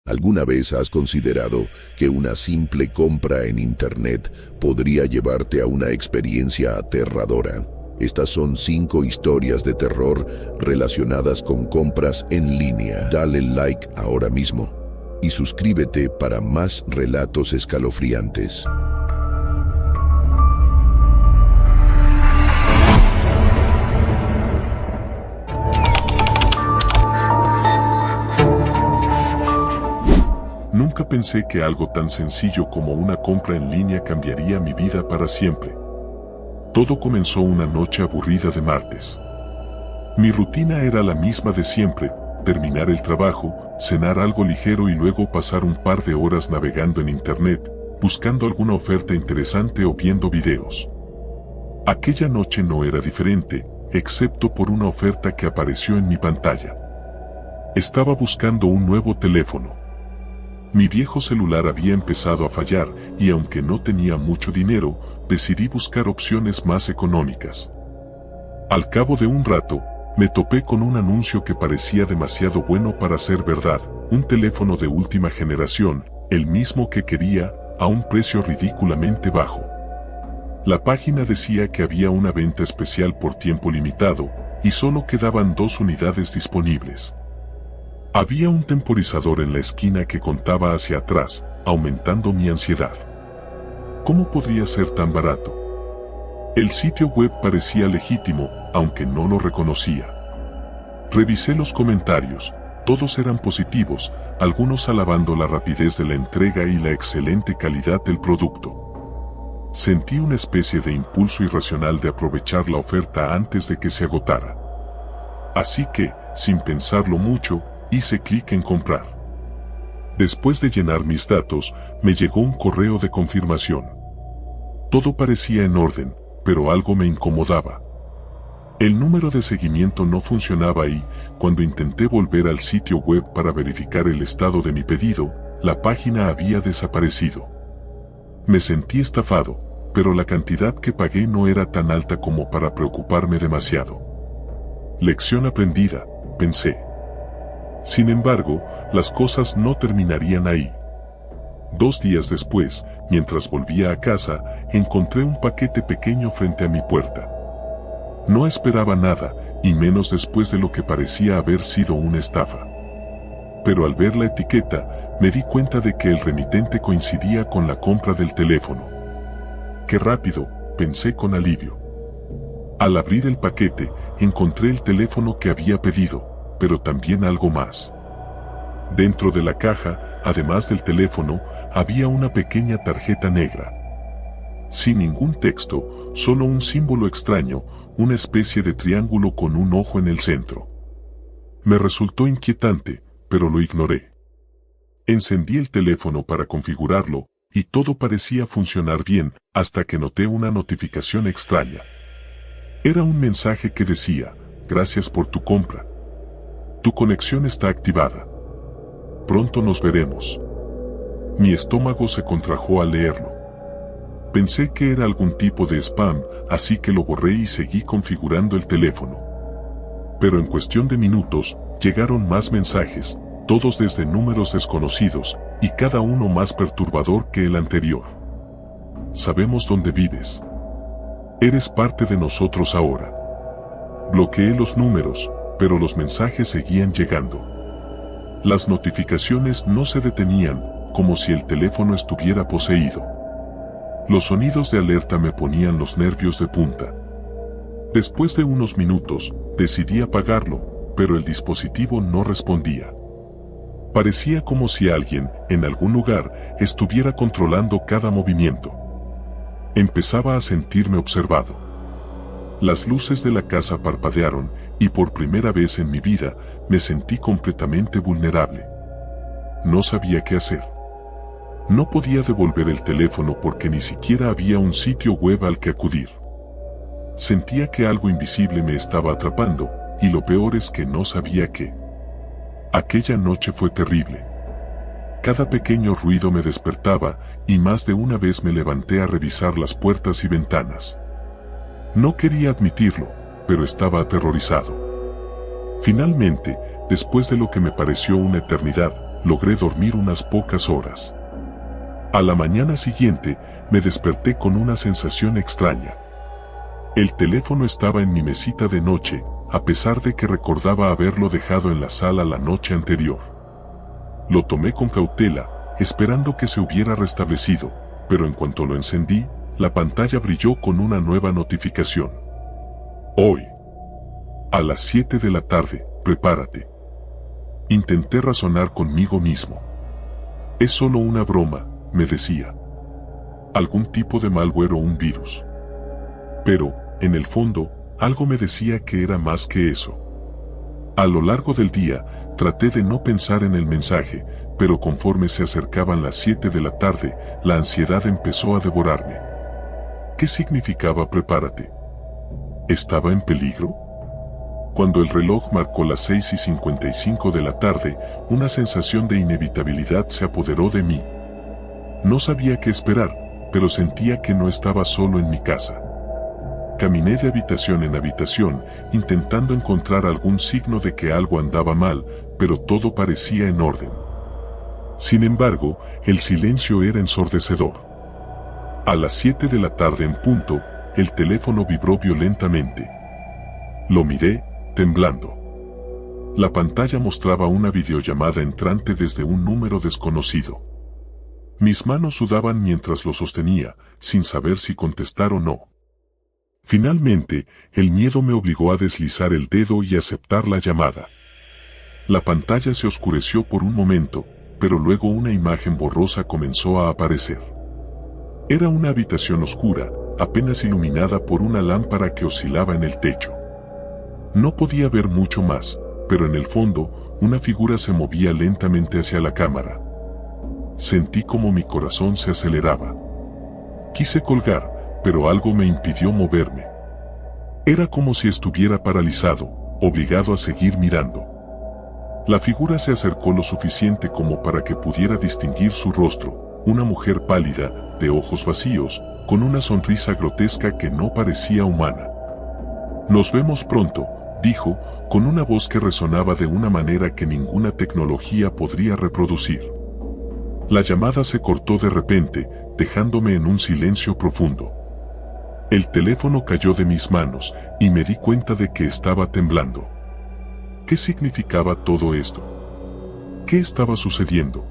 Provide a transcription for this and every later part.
¿Alguna vez has considerado que una simple compra en Internet podría llevarte a una experiencia aterradora? Estas son 5 historias de terror relacionadas con compras en línea. Dale like ahora mismo y suscríbete para más relatos escalofriantes. Nunca pensé que algo tan sencillo como una compra en línea cambiaría mi vida para siempre. Todo comenzó una noche aburrida de martes. Mi rutina era la misma de siempre: terminar el trabajo, cenar algo ligero y luego pasar un par de horas navegando en Internet, buscando alguna oferta interesante o viendo videos. Aquella noche no era diferente, excepto por una oferta que apareció en mi pantalla. Estaba buscando un nuevo teléfono. Mi viejo celular había empezado a fallar y aunque no tenía mucho dinero, decidí buscar opciones más económicas. Al cabo de un rato, me topé con un anuncio que parecía demasiado bueno para ser verdad: un teléfono de última generación, el mismo que quería, a un precio ridículamente bajo. La página decía que había una venta especial por tiempo limitado y solo quedaban 2 unidades disponibles. Había un temporizador en la esquina que contaba hacia atrás, aumentando mi ansiedad. ¿Cómo podría ser tan barato? El sitio web parecía legítimo, aunque no lo reconocía. Revisé los comentarios, todos eran positivos, algunos alabando la rapidez de la entrega y la excelente calidad del producto. Sentí una especie de impulso irracional de aprovechar la oferta antes de que se agotara. Así que, sin pensarlo mucho, hice clic en comprar. Después de llenar mis datos, me llegó un correo de confirmación. Todo parecía en orden, pero algo me incomodaba. El número de seguimiento no funcionaba y, cuando intenté volver al sitio web para verificar el estado de mi pedido, la página había desaparecido. Me sentí estafado, pero la cantidad que pagué no era tan alta como para preocuparme demasiado. Lección aprendida, pensé. Sin embargo, las cosas no terminarían ahí. 2 días después, mientras volvía a casa, encontré un paquete pequeño frente a mi puerta. No esperaba nada, y menos después de lo que parecía haber sido una estafa. Pero al ver la etiqueta, me di cuenta de que el remitente coincidía con la compra del teléfono. ¡Qué rápido!, pensé con alivio. Al abrir el paquete, encontré el teléfono que había pedido, pero también algo más. Dentro de la caja, además del teléfono, había una pequeña tarjeta negra. Sin ningún texto, solo un símbolo extraño, una especie de triángulo con un ojo en el centro. Me resultó inquietante, pero lo ignoré. Encendí el teléfono para configurarlo, y todo parecía funcionar bien, hasta que noté una notificación extraña. Era un mensaje que decía: "Gracias por tu compra. Tu conexión está activada. Pronto nos veremos". Mi estómago se contrajo al leerlo. Pensé que era algún tipo de spam, así que lo borré y seguí configurando el teléfono. Pero en cuestión de minutos, llegaron más mensajes, todos desde números desconocidos, y cada uno más perturbador que el anterior. "Sabemos dónde vives. Eres parte de nosotros ahora". Bloqueé los números, pero los mensajes seguían llegando. Las notificaciones no se detenían, como si el teléfono estuviera poseído. Los sonidos de alerta me ponían los nervios de punta. Después de unos minutos, decidí apagarlo, pero el dispositivo no respondía. Parecía como si alguien, en algún lugar, estuviera controlando cada movimiento. Empezaba a sentirme observado. Las luces de la casa parpadearon, y por primera vez en mi vida, me sentí completamente vulnerable. No sabía qué hacer. No podía devolver el teléfono porque ni siquiera había un sitio web al que acudir. Sentía que algo invisible me estaba atrapando, y lo peor es que no sabía qué. Aquella noche fue terrible. Cada pequeño ruido me despertaba, y más de una vez me levanté a revisar las puertas y ventanas. No quería admitirlo, pero estaba aterrorizado. Finalmente, después de lo que me pareció una eternidad, logré dormir unas pocas horas. A la mañana siguiente, me desperté con una sensación extraña. El teléfono estaba en mi mesita de noche, a pesar de que recordaba haberlo dejado en la sala la noche anterior. Lo tomé con cautela, esperando que se hubiera restablecido, pero en cuanto lo encendí, la pantalla brilló con una nueva notificación. Hoy, a las 7 de la tarde, prepárate. Intenté razonar conmigo mismo. Es solo una broma, me decía. Algún tipo de malware o un virus. Pero, en el fondo, algo me decía que era más que eso. A lo largo del día, traté de no pensar en el mensaje, pero conforme se acercaban las 7 de la tarde, la ansiedad empezó a devorarme. ¿Qué significaba prepárate? ¿Estaba en peligro? Cuando el reloj marcó las 6:55 de la tarde, una sensación de inevitabilidad se apoderó de mí. No sabía qué esperar, pero sentía que no estaba solo en mi casa. Caminé de habitación en habitación, intentando encontrar algún signo de que algo andaba mal, pero todo parecía en orden. Sin embargo, el silencio era ensordecedor. A las 7 de la tarde en punto, el teléfono vibró violentamente. Lo miré, temblando. La pantalla mostraba una videollamada entrante desde un número desconocido. Mis manos sudaban mientras lo sostenía, sin saber si contestar o no. Finalmente, el miedo me obligó a deslizar el dedo y aceptar la llamada. La pantalla se oscureció por un momento, pero luego una imagen borrosa comenzó a aparecer. Era una habitación oscura, apenas iluminada por una lámpara que oscilaba en el techo. No podía ver mucho más, pero en el fondo, una figura se movía lentamente hacia la cámara. Sentí como mi corazón se aceleraba. Quise colgar, pero algo me impidió moverme. Era como si estuviera paralizado, obligado a seguir mirando. La figura se acercó lo suficiente como para que pudiera distinguir su rostro, una mujer pálida, de ojos vacíos, con una sonrisa grotesca que no parecía humana. «Nos vemos pronto», dijo, con una voz que resonaba de una manera que ninguna tecnología podría reproducir. La llamada se cortó de repente, dejándome en un silencio profundo. El teléfono cayó de mis manos, y me di cuenta de que estaba temblando. ¿Qué significaba todo esto? ¿Qué estaba sucediendo?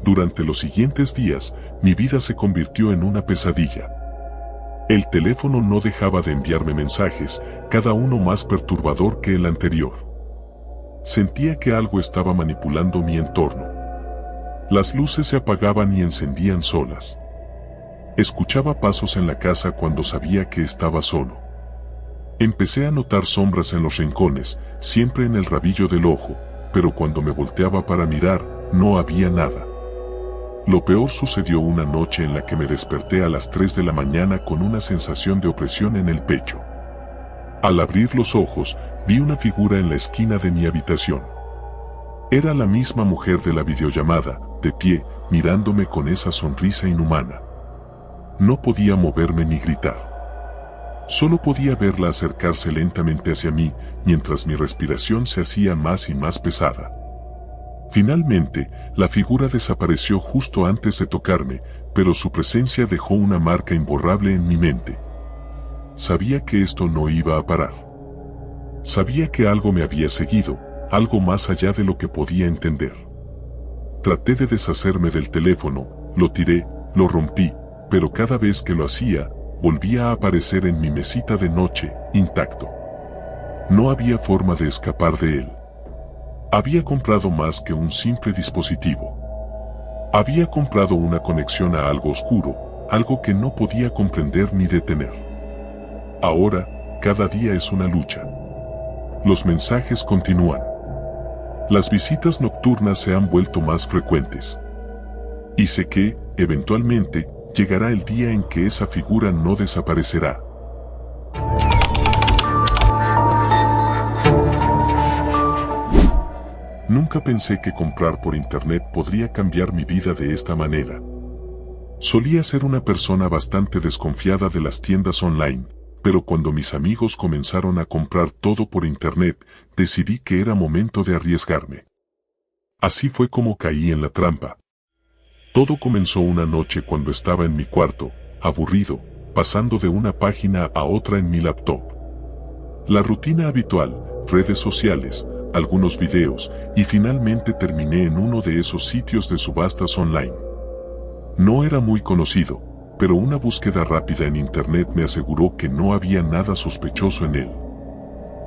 Durante los siguientes días, mi vida se convirtió en una pesadilla. El teléfono no dejaba de enviarme mensajes, cada uno más perturbador que el anterior. Sentía que algo estaba manipulando mi entorno. Las luces se apagaban y encendían solas. Escuchaba pasos en la casa cuando sabía que estaba solo. Empecé a notar sombras en los rincones, siempre en el rabillo del ojo, pero cuando me volteaba para mirar, no había nada. Lo peor sucedió una noche en la que me desperté a las 3 de la mañana con una sensación de opresión en el pecho. Al abrir los ojos, vi una figura en la esquina de mi habitación. Era la misma mujer de la videollamada, de pie, mirándome con esa sonrisa inhumana. No podía moverme ni gritar. Solo podía verla acercarse lentamente hacia mí, mientras mi respiración se hacía más y más pesada. Finalmente, la figura desapareció justo antes de tocarme, pero su presencia dejó una marca imborrable en mi mente. Sabía que esto no iba a parar. Sabía que algo me había seguido, algo más allá de lo que podía entender. Traté de deshacerme del teléfono, lo tiré, lo rompí, pero cada vez que lo hacía, volvía a aparecer en mi mesita de noche, intacto. No había forma de escapar de él. Había comprado más que un simple dispositivo. Había comprado una conexión a algo oscuro, algo que no podía comprender ni detener. Ahora, cada día es una lucha. Los mensajes continúan. Las visitas nocturnas se han vuelto más frecuentes. Y sé que, eventualmente, llegará el día en que esa figura no desaparecerá. Nunca pensé que comprar por internet podría cambiar mi vida de esta manera. Solía ser una persona bastante desconfiada de las tiendas online, pero cuando mis amigos comenzaron a comprar todo por internet, decidí que era momento de arriesgarme. Así fue como caí en la trampa. Todo comenzó una noche cuando estaba en mi cuarto, aburrido, pasando de una página a otra en mi laptop. La rutina habitual, redes sociales, algunos videos, y finalmente terminé en uno de esos sitios de subastas online. No era muy conocido, pero una búsqueda rápida en internet me aseguró que no había nada sospechoso en él.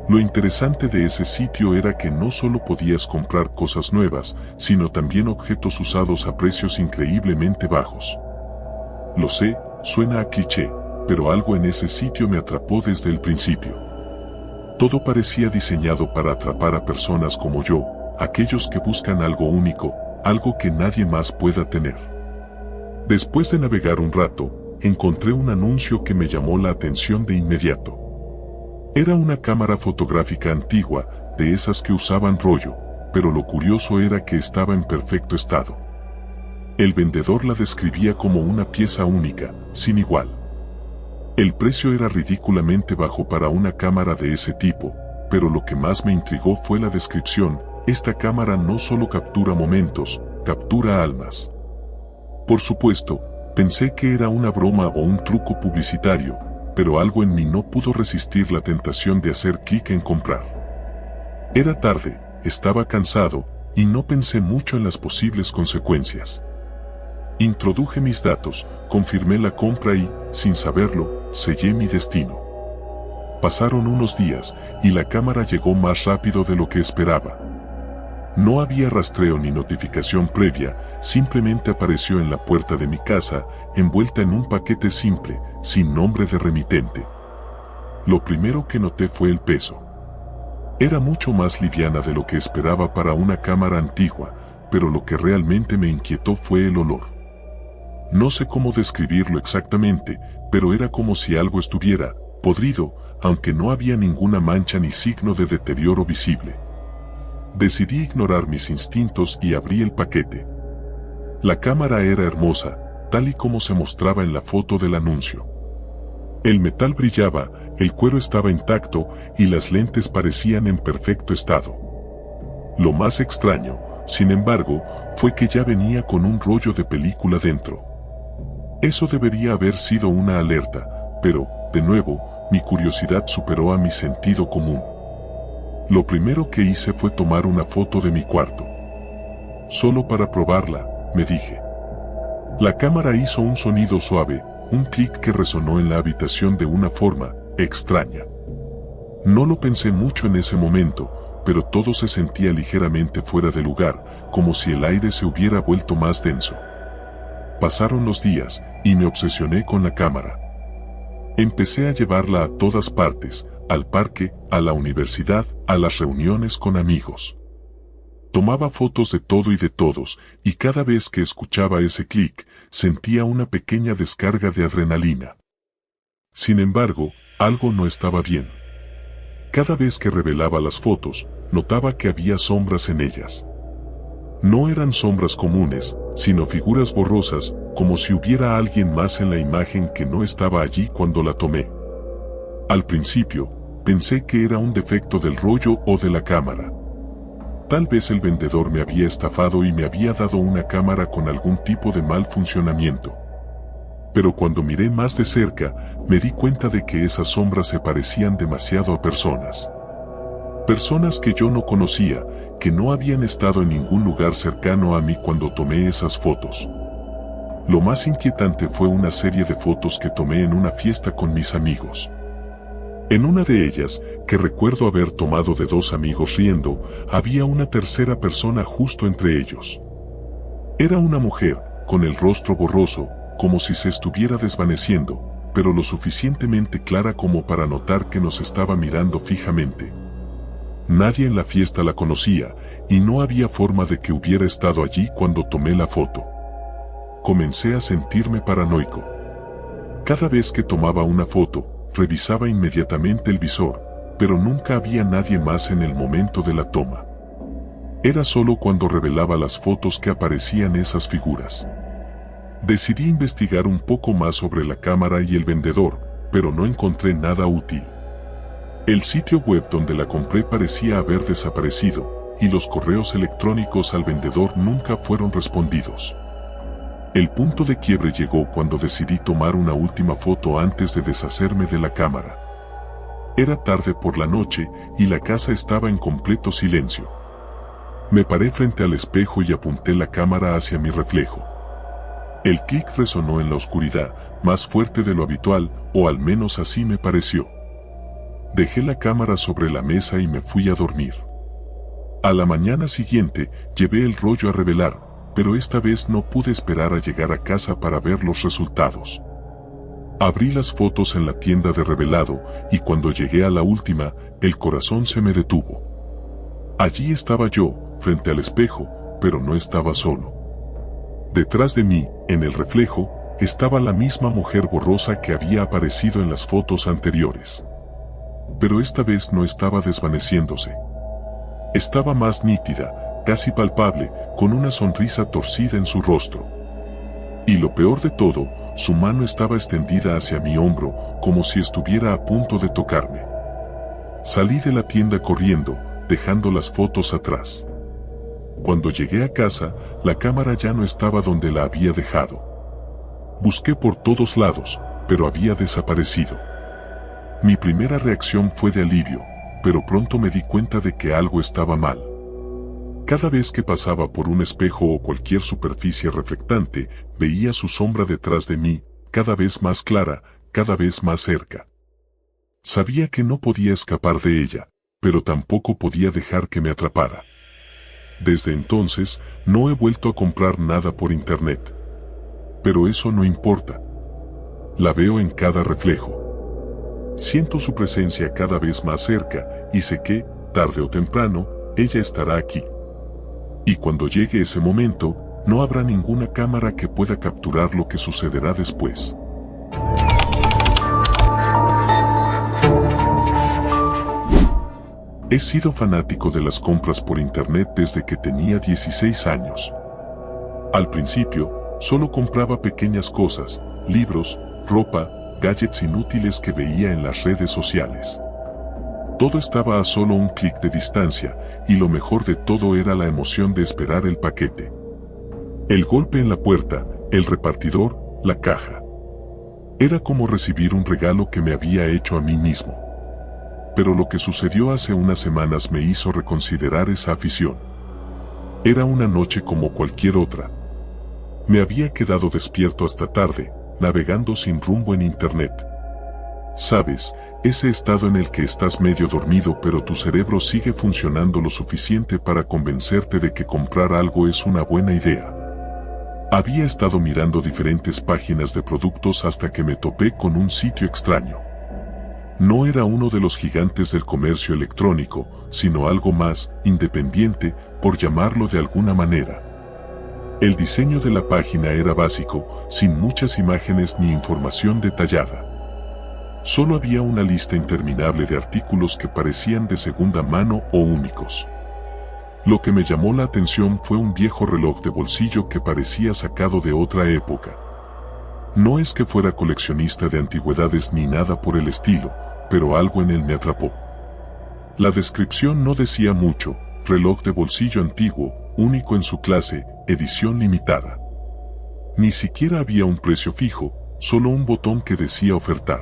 Lo interesante de ese sitio era que no solo podías comprar cosas nuevas, sino también objetos usados a precios increíblemente bajos. Lo sé, suena a cliché, pero algo en ese sitio me atrapó desde el principio. Todo parecía diseñado para atrapar a personas como yo, aquellos que buscan algo único, algo que nadie más pueda tener. Después de navegar un rato, encontré un anuncio que me llamó la atención de inmediato. Era una cámara fotográfica antigua, de esas que usaban rollo, pero lo curioso era que estaba en perfecto estado. El vendedor la describía como una pieza única, sin igual. El precio era ridículamente bajo para una cámara de ese tipo, pero lo que más me intrigó fue la descripción: esta cámara no solo captura momentos, captura almas. Por supuesto, pensé que era una broma o un truco publicitario, pero algo en mí no pudo resistir la tentación de hacer clic en comprar. Era tarde, estaba cansado, y no pensé mucho en las posibles consecuencias. Introduje mis datos, confirmé la compra y, sin saberlo, sellé mi destino. Pasaron unos días, y la cámara llegó más rápido de lo que esperaba. No había rastreo ni notificación previa, simplemente apareció en la puerta de mi casa, envuelta en un paquete simple, sin nombre de remitente. Lo primero que noté fue el peso. Era mucho más liviana de lo que esperaba para una cámara antigua, pero lo que realmente me inquietó fue el olor. No sé cómo describirlo exactamente, pero era como si algo estuviera podrido, aunque no había ninguna mancha ni signo de deterioro visible. Decidí ignorar mis instintos y abrí el paquete. La cámara era hermosa, tal y como se mostraba en la foto del anuncio. El metal brillaba, el cuero estaba intacto y las lentes parecían en perfecto estado. Lo más extraño, sin embargo, fue que ya venía con un rollo de película dentro. Eso debería haber sido una alerta, pero, de nuevo, mi curiosidad superó a mi sentido común. Lo primero que hice fue tomar una foto de mi cuarto. Solo para probarla, me dije. La cámara hizo un sonido suave, un clic que resonó en la habitación de una forma extraña. No lo pensé mucho en ese momento, pero todo se sentía ligeramente fuera de lugar, como si el aire se hubiera vuelto más denso. Pasaron los días, y me obsesioné con la cámara. Empecé a llevarla a todas partes, al parque, a la universidad, a las reuniones con amigos. Tomaba fotos de todo y de todos, y cada vez que escuchaba ese clic, sentía una pequeña descarga de adrenalina. Sin embargo, algo no estaba bien. Cada vez que revelaba las fotos, notaba que había sombras en ellas. No eran sombras comunes, sino figuras borrosas, como si hubiera alguien más en la imagen que no estaba allí cuando la tomé. Al principio, pensé que era un defecto del rollo o de la cámara. Tal vez el vendedor me había estafado y me había dado una cámara con algún tipo de mal funcionamiento. Pero cuando miré más de cerca, me di cuenta de que esas sombras se parecían demasiado a personas. Personas que yo no conocía, que no habían estado en ningún lugar cercano a mí cuando tomé esas fotos. Lo más inquietante fue una serie de fotos que tomé en una fiesta con mis amigos. En una de ellas, que recuerdo haber tomado de dos amigos riendo, había una tercera persona justo entre ellos. Era una mujer, con el rostro borroso, como si se estuviera desvaneciendo, pero lo suficientemente clara como para notar que nos estaba mirando fijamente. Nadie en la fiesta la conocía, y no había forma de que hubiera estado allí cuando tomé la foto. Comencé a sentirme paranoico. Cada vez que tomaba una foto, revisaba inmediatamente el visor, pero nunca había nadie más en el momento de la toma. Era solo cuando revelaba las fotos que aparecían esas figuras. Decidí investigar un poco más sobre la cámara y el vendedor, pero no encontré nada útil. El sitio web donde la compré parecía haber desaparecido, y los correos electrónicos al vendedor nunca fueron respondidos. El punto de quiebre llegó cuando decidí tomar una última foto antes de deshacerme de la cámara. Era tarde por la noche y la casa estaba en completo silencio. Me paré frente al espejo y apunté la cámara hacia mi reflejo. El clic resonó en la oscuridad, más fuerte de lo habitual, o al menos así me pareció. Dejé la cámara sobre la mesa y me fui a dormir. A la mañana siguiente, llevé el rollo a revelar, pero esta vez no pude esperar a llegar a casa para ver los resultados. Abrí las fotos en la tienda de revelado, y cuando llegué a la última, el corazón se me detuvo. Allí estaba yo, frente al espejo, pero no estaba solo. Detrás de mí, en el reflejo, estaba la misma mujer borrosa que había aparecido en las fotos anteriores. Pero esta vez no estaba desvaneciéndose. Estaba más nítida, casi palpable, con una sonrisa torcida en su rostro. Y lo peor de todo, su mano estaba extendida hacia mi hombro, como si estuviera a punto de tocarme. Salí de la tienda corriendo, dejando las fotos atrás. Cuando llegué a casa, la cámara ya no estaba donde la había dejado. Busqué por todos lados, pero había desaparecido. Mi primera reacción fue de alivio, pero pronto me di cuenta de que algo estaba mal. Cada vez que pasaba por un espejo o cualquier superficie reflectante, veía su sombra detrás de mí, cada vez más clara, cada vez más cerca. Sabía que no podía escapar de ella, pero tampoco podía dejar que me atrapara. Desde entonces, no he vuelto a comprar nada por internet. Pero eso no importa. La veo en cada reflejo. Siento su presencia cada vez más cerca, y sé que, tarde o temprano, ella estará aquí. Y cuando llegue ese momento, no habrá ninguna cámara que pueda capturar lo que sucederá después. He sido fanático de las compras por internet desde que tenía 16 años. Al principio, solo compraba pequeñas cosas, libros, ropa, gadgets inútiles que veía en las redes sociales. Todo estaba a solo un clic de distancia, y lo mejor de todo era la emoción de esperar el paquete. El golpe en la puerta, el repartidor, la caja. Era como recibir un regalo que me había hecho a mí mismo. Pero lo que sucedió hace unas semanas me hizo reconsiderar esa afición. Era una noche como cualquier otra. Me había quedado despierto hasta tarde, navegando sin rumbo en internet. Sabes, ese estado en el que estás medio dormido pero tu cerebro sigue funcionando lo suficiente para convencerte de que comprar algo es una buena idea. Había estado mirando diferentes páginas de productos hasta que me topé con un sitio extraño. No era uno de los gigantes del comercio electrónico, sino algo más independiente, por llamarlo de alguna manera. El diseño de la página era básico, sin muchas imágenes ni información detallada. Solo había una lista interminable de artículos que parecían de segunda mano o únicos. Lo que me llamó la atención fue un viejo reloj de bolsillo que parecía sacado de otra época. No es que fuera coleccionista de antigüedades ni nada por el estilo, pero algo en él me atrapó. La descripción no decía mucho: reloj de bolsillo antiguo, único en su clase, edición limitada. Ni siquiera había un precio fijo, solo un botón que decía ofertar.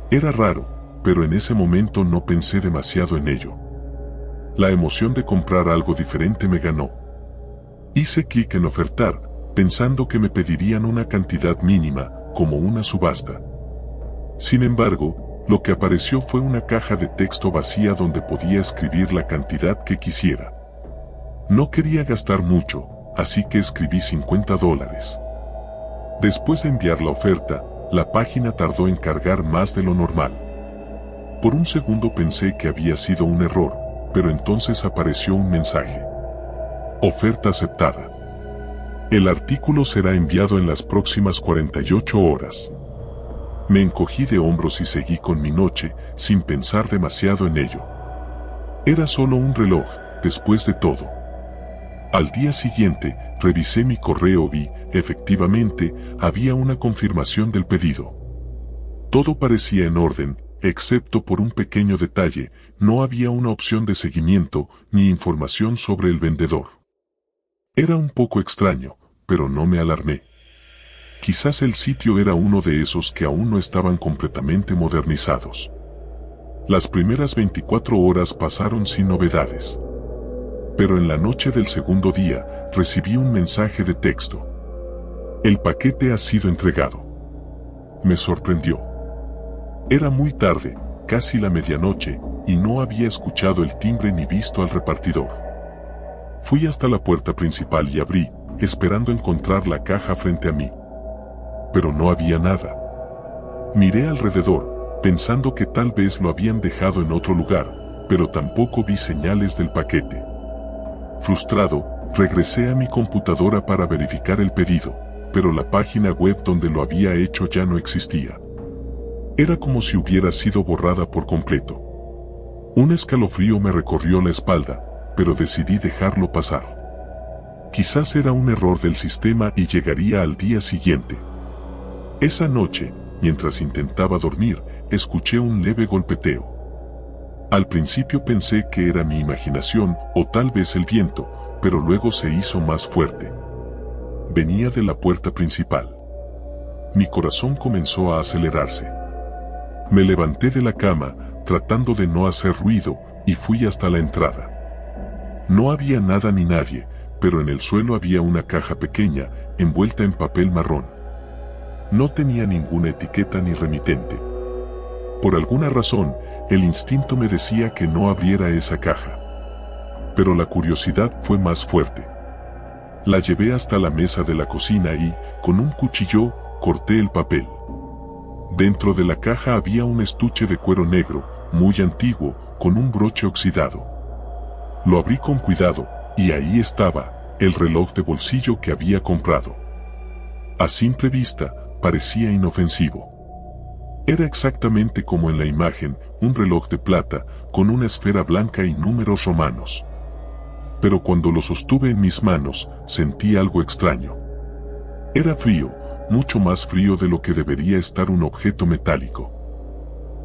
Era raro, pero en ese momento no pensé demasiado en ello. La emoción de comprar algo diferente me ganó. Hice clic en ofertar, pensando que me pedirían una cantidad mínima, como una subasta. Sin embargo, lo que apareció fue una caja de texto vacía donde podía escribir la cantidad que quisiera. No quería gastar mucho, así que escribí $50. Después de enviar la oferta, la página tardó en cargar más de lo normal. Por un segundo pensé que había sido un error, pero entonces apareció un mensaje. Oferta aceptada. El artículo será enviado en las próximas 48 horas. Me encogí de hombros y seguí con mi noche, sin pensar demasiado en ello. Era solo un reloj, después de todo. Al día siguiente, revisé mi correo y, efectivamente, había una confirmación del pedido. Todo parecía en orden, excepto por un pequeño detalle, no había una opción de seguimiento ni información sobre el vendedor. Era un poco extraño, pero no me alarmé. Quizás el sitio era uno de esos que aún no estaban completamente modernizados. Las primeras 24 horas pasaron sin novedades. Pero en la noche del segundo día, recibí un mensaje de texto. El paquete ha sido entregado. Me sorprendió. Era muy tarde, casi la medianoche, y no había escuchado el timbre ni visto al repartidor. Fui hasta la puerta principal y abrí, esperando encontrar la caja frente a mí. Pero no había nada. Miré alrededor, pensando que tal vez lo habían dejado en otro lugar, pero tampoco vi señales del paquete. Frustrado, regresé a mi computadora para verificar el pedido, pero la página web donde lo había hecho ya no existía. Era como si hubiera sido borrada por completo. Un escalofrío me recorrió la espalda, pero decidí dejarlo pasar. Quizás era un error del sistema y llegaría al día siguiente. Esa noche, mientras intentaba dormir, escuché un leve golpeteo. Al principio pensé que era mi imaginación o tal vez el viento, pero luego se hizo más fuerte. Venía de la puerta principal. Mi corazón comenzó a acelerarse. Me levanté de la cama, tratando de no hacer ruido, y fui hasta la entrada. No había nada ni nadie, pero en el suelo había una caja pequeña, envuelta en papel marrón. No tenía ninguna etiqueta ni remitente. Por alguna razón, el instinto me decía que no abriera esa caja. Pero la curiosidad fue más fuerte. La llevé hasta la mesa de la cocina y, con un cuchillo, corté el papel. Dentro de la caja había un estuche de cuero negro, muy antiguo, con un broche oxidado. Lo abrí con cuidado, y ahí estaba, el reloj de bolsillo que había comprado. A simple vista, parecía inofensivo. Era exactamente como en la imagen, un reloj de plata, con una esfera blanca y números romanos. Pero cuando lo sostuve en mis manos, sentí algo extraño. Era frío, mucho más frío de lo que debería estar un objeto metálico.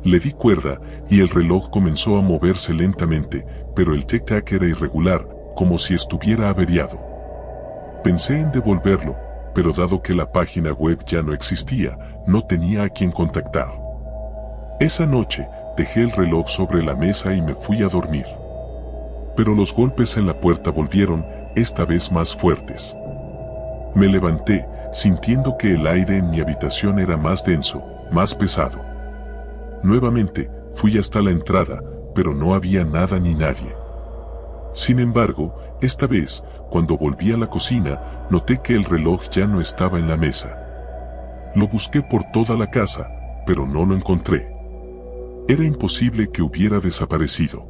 Le di cuerda, y el reloj comenzó a moverse lentamente, pero el tic-tac era irregular, como si estuviera averiado. Pensé en devolverlo, pero dado que la página web ya no existía, no tenía a quien contactar. Esa noche, dejé el reloj sobre la mesa y me fui a dormir. Pero los golpes en la puerta volvieron, esta vez más fuertes. Me levanté, sintiendo que el aire en mi habitación era más denso, más pesado. Nuevamente, fui hasta la entrada, pero no había nada ni nadie. Sin embargo, esta vez, cuando volví a la cocina, noté que el reloj ya no estaba en la mesa. Lo busqué por toda la casa, pero no lo encontré. Era imposible que hubiera desaparecido.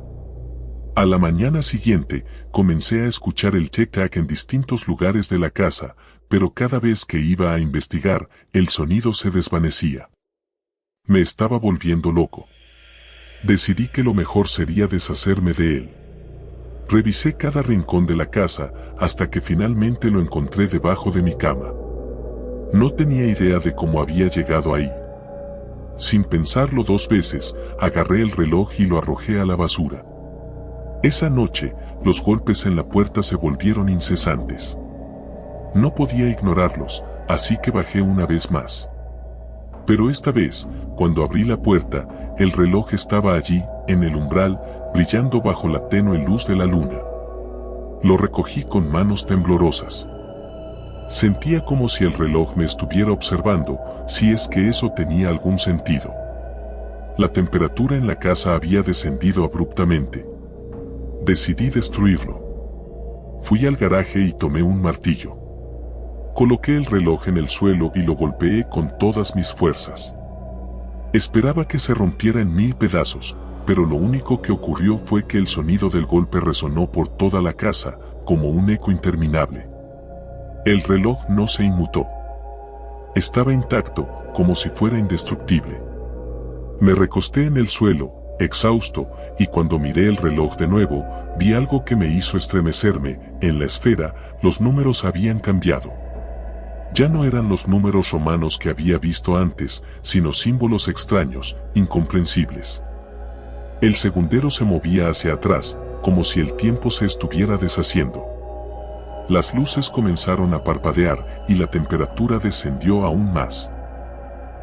A la mañana siguiente, comencé a escuchar el tic-tac en distintos lugares de la casa, pero cada vez que iba a investigar, el sonido se desvanecía. Me estaba volviendo loco. Decidí que lo mejor sería deshacerme de él. Revisé cada rincón de la casa, hasta que finalmente lo encontré debajo de mi cama. No tenía idea de cómo había llegado ahí. Sin pensarlo dos veces, agarré el reloj y lo arrojé a la basura. Esa noche, los golpes en la puerta se volvieron incesantes. No podía ignorarlos, así que bajé una vez más. Pero esta vez, cuando abrí la puerta, el reloj estaba allí, en el umbral, brillando bajo la tenue luz de la luna. Lo recogí con manos temblorosas. Sentía como si el reloj me estuviera observando, si es que eso tenía algún sentido. La temperatura en la casa había descendido abruptamente. Decidí destruirlo. Fui al garaje y tomé un martillo. Coloqué el reloj en el suelo y lo golpeé con todas mis fuerzas. Esperaba que se rompiera en 1000 pedazos, pero lo único que ocurrió fue que el sonido del golpe resonó por toda la casa, como un eco interminable. El reloj no se inmutó. Estaba intacto, como si fuera indestructible. Me recosté en el suelo, exhausto, y cuando miré el reloj de nuevo, vi algo que me hizo estremecerme. En la esfera, los números habían cambiado. Ya no eran los números romanos que había visto antes, sino símbolos extraños, incomprensibles. El segundero se movía hacia atrás, como si el tiempo se estuviera deshaciendo. Las luces comenzaron a parpadear y la temperatura descendió aún más.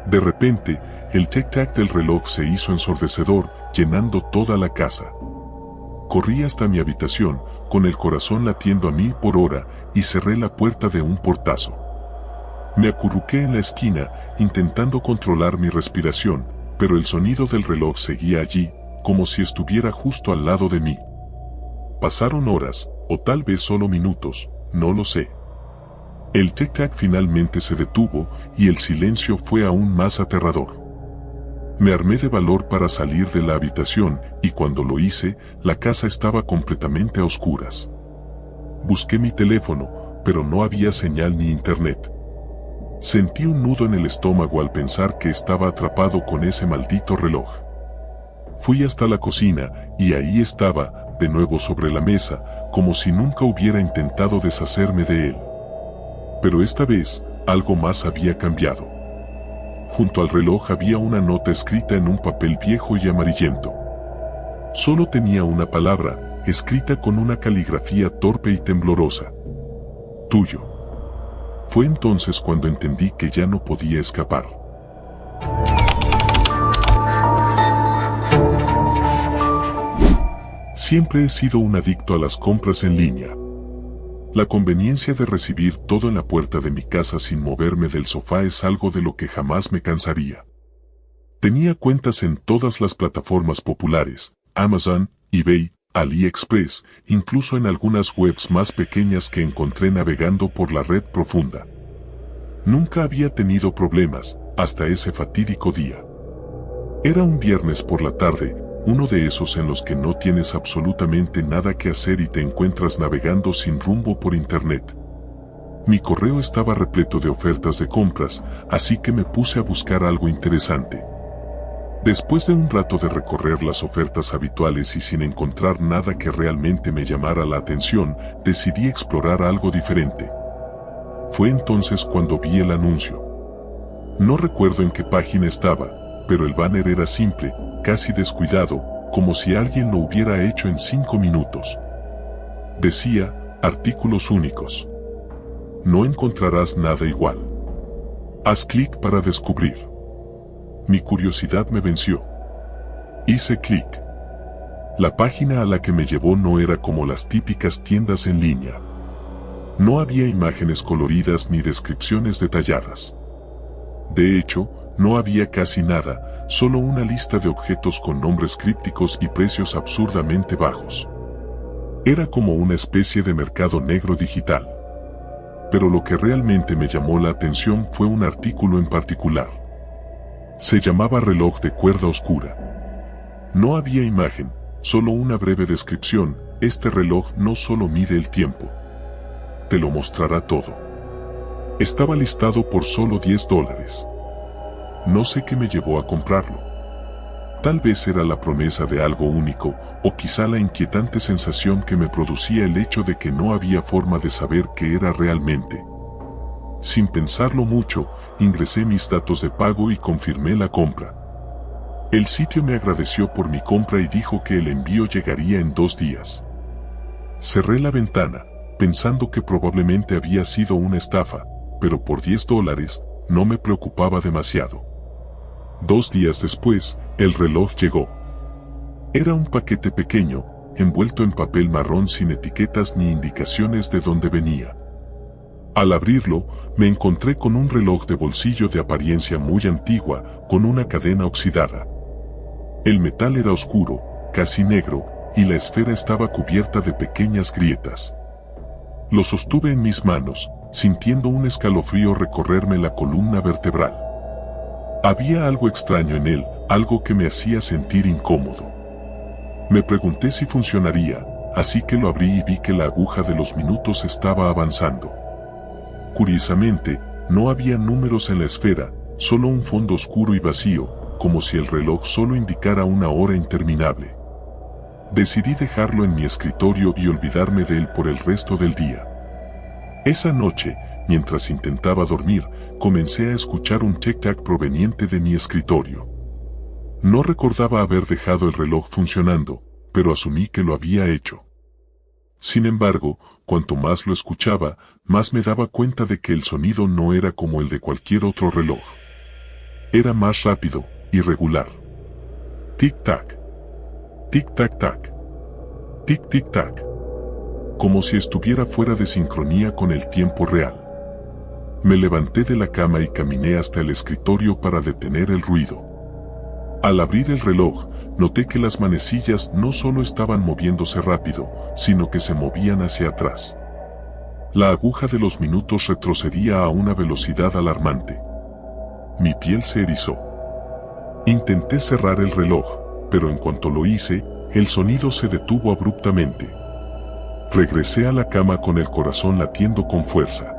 De repente, el tic-tac del reloj se hizo ensordecedor, llenando toda la casa. Corrí hasta mi habitación, con el corazón latiendo a 1000 por hora, y cerré la puerta de un portazo. Me acurruqué en la esquina, intentando controlar mi respiración, pero el sonido del reloj seguía allí, como si estuviera justo al lado de mí. Pasaron horas, o tal vez solo minutos, no lo sé. El tic-tac finalmente se detuvo, y el silencio fue aún más aterrador. Me armé de valor para salir de la habitación, y cuando lo hice, la casa estaba completamente a oscuras. Busqué mi teléfono, pero no había señal ni internet. Sentí un nudo en el estómago al pensar que estaba atrapado con ese maldito reloj. Fui hasta la cocina, y ahí estaba, de nuevo sobre la mesa, como si nunca hubiera intentado deshacerme de él. Pero esta vez, algo más había cambiado. Junto al reloj había una nota escrita en un papel viejo y amarillento. Solo tenía una palabra, escrita con una caligrafía torpe y temblorosa. Tuyo. Fue entonces cuando entendí que ya no podía escapar. Siempre he sido un adicto a las compras en línea. La conveniencia de recibir todo en la puerta de mi casa sin moverme del sofá es algo de lo que jamás me cansaría. Tenía cuentas en todas las plataformas populares, Amazon, eBay, AliExpress, incluso en algunas webs más pequeñas que encontré navegando por la red profunda. Nunca había tenido problemas, hasta ese fatídico día. Era un viernes por la tarde, uno de esos en los que no tienes absolutamente nada que hacer y te encuentras navegando sin rumbo por internet. Mi correo estaba repleto de ofertas de compras, así que me puse a buscar algo interesante. Después de un rato de recorrer las ofertas habituales y sin encontrar nada que realmente me llamara la atención, decidí explorar algo diferente. Fue entonces cuando vi el anuncio. No recuerdo en qué página estaba, pero el banner era simple, casi descuidado, como si alguien lo hubiera hecho en 5 minutos. Decía, artículos únicos. No encontrarás nada igual. Haz clic para descubrir. Mi curiosidad me venció. Hice clic. La página a la que me llevó no era como las típicas tiendas en línea. No había imágenes coloridas ni descripciones detalladas. De hecho, no había casi nada, solo una lista de objetos con nombres crípticos y precios absurdamente bajos. Era como una especie de mercado negro digital. Pero lo que realmente me llamó la atención fue un artículo en particular. Se llamaba reloj de cuerda oscura. No había imagen, solo una breve descripción. Este reloj no solo mide el tiempo, te lo mostrará todo. Estaba listado por solo $10. No sé qué me llevó a comprarlo. Tal vez era la promesa de algo único, o quizá la inquietante sensación que me producía el hecho de que no había forma de saber qué era realmente. Sin pensarlo mucho, ingresé mis datos de pago y confirmé la compra. El sitio me agradeció por mi compra y dijo que el envío llegaría en 2 días. Cerré la ventana, pensando que probablemente había sido una estafa, pero por $10 no me preocupaba demasiado. 2 días después, el reloj llegó. Era un paquete pequeño, envuelto en papel marrón sin etiquetas ni indicaciones de dónde venía. Al abrirlo, me encontré con un reloj de bolsillo de apariencia muy antigua, con una cadena oxidada. El metal era oscuro, casi negro, y la esfera estaba cubierta de pequeñas grietas. Lo sostuve en mis manos, sintiendo un escalofrío recorrerme la columna vertebral. Había algo extraño en él, algo que me hacía sentir incómodo. Me pregunté si funcionaría, así que lo abrí y vi que la aguja de los minutos estaba avanzando. Curiosamente, no había números en la esfera, solo un fondo oscuro y vacío, como si el reloj solo indicara una hora interminable. Decidí dejarlo en mi escritorio y olvidarme de él por el resto del día. Esa noche, mientras intentaba dormir, comencé a escuchar un tic-tac proveniente de mi escritorio. No recordaba haber dejado el reloj funcionando, pero asumí que lo había hecho. Sin embargo, cuanto más lo escuchaba, más me daba cuenta de que el sonido no era como el de cualquier otro reloj. Era más rápido, irregular. Tic-tac. Tic-tac-tac. Tic-tic-tac. Como si estuviera fuera de sincronía con el tiempo real. Me levanté de la cama y caminé hasta el escritorio para detener el ruido. Al abrir el reloj, noté que las manecillas no solo estaban moviéndose rápido, sino que se movían hacia atrás. La aguja de los minutos retrocedía a una velocidad alarmante. Mi piel se erizó. Intenté cerrar el reloj, pero en cuanto lo hice, el sonido se detuvo abruptamente. Regresé a la cama con el corazón latiendo con fuerza.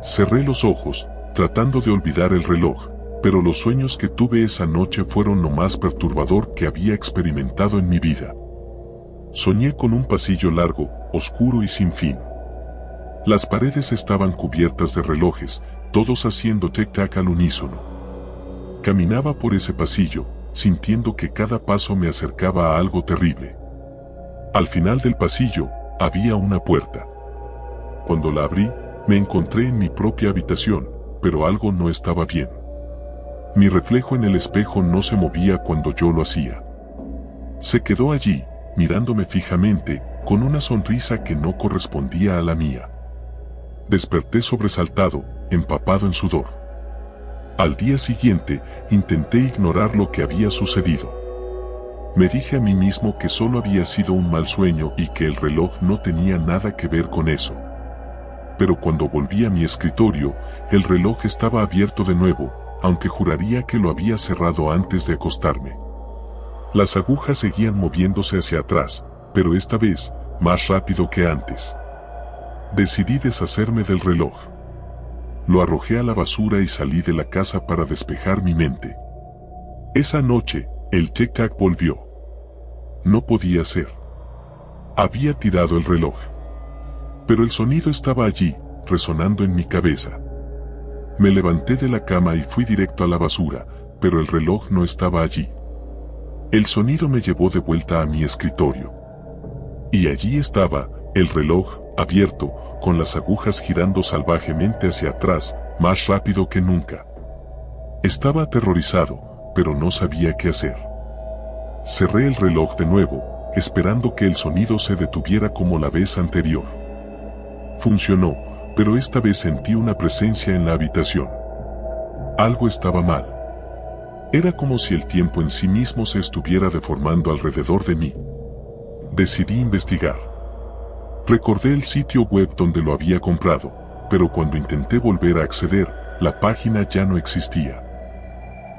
Cerré los ojos, tratando de olvidar el reloj, pero los sueños que tuve esa noche fueron lo más perturbador que había experimentado en mi vida. Soñé con un pasillo largo, oscuro y sin fin. Las paredes estaban cubiertas de relojes, todos haciendo tic-tac al unísono. Caminaba por ese pasillo, sintiendo que cada paso me acercaba a algo terrible. Al final del pasillo, había una puerta. Cuando la abrí, me encontré en mi propia habitación, pero algo no estaba bien. Mi reflejo en el espejo no se movía cuando yo lo hacía. Se quedó allí, mirándome fijamente, con una sonrisa que no correspondía a la mía. Desperté sobresaltado, empapado en sudor. Al día siguiente, intenté ignorar lo que había sucedido. Me dije a mí mismo que solo había sido un mal sueño y que el reloj no tenía nada que ver con eso. Pero cuando volví a mi escritorio, el reloj estaba abierto de nuevo, aunque juraría que lo había cerrado antes de acostarme. Las agujas seguían moviéndose hacia atrás, pero esta vez, más rápido que antes. Decidí deshacerme del reloj. Lo arrojé a la basura y salí de la casa para despejar mi mente. Esa noche, el tic-tac volvió. No podía ser. Había tirado el reloj. Pero el sonido estaba allí, resonando en mi cabeza. Me levanté de la cama y fui directo a la basura, pero el reloj no estaba allí. El sonido me llevó de vuelta a mi escritorio. Y allí estaba, el reloj, abierto, con las agujas girando salvajemente hacia atrás, más rápido que nunca. Estaba aterrorizado, pero no sabía qué hacer. Cerré el reloj de nuevo, esperando que el sonido se detuviera como la vez anterior. Funcionó, pero esta vez sentí una presencia en la habitación. Algo estaba mal. Era como si el tiempo en sí mismo se estuviera deformando alrededor de mí. Decidí investigar. Recordé el sitio web donde lo había comprado, pero cuando intenté volver a acceder, la página ya no existía.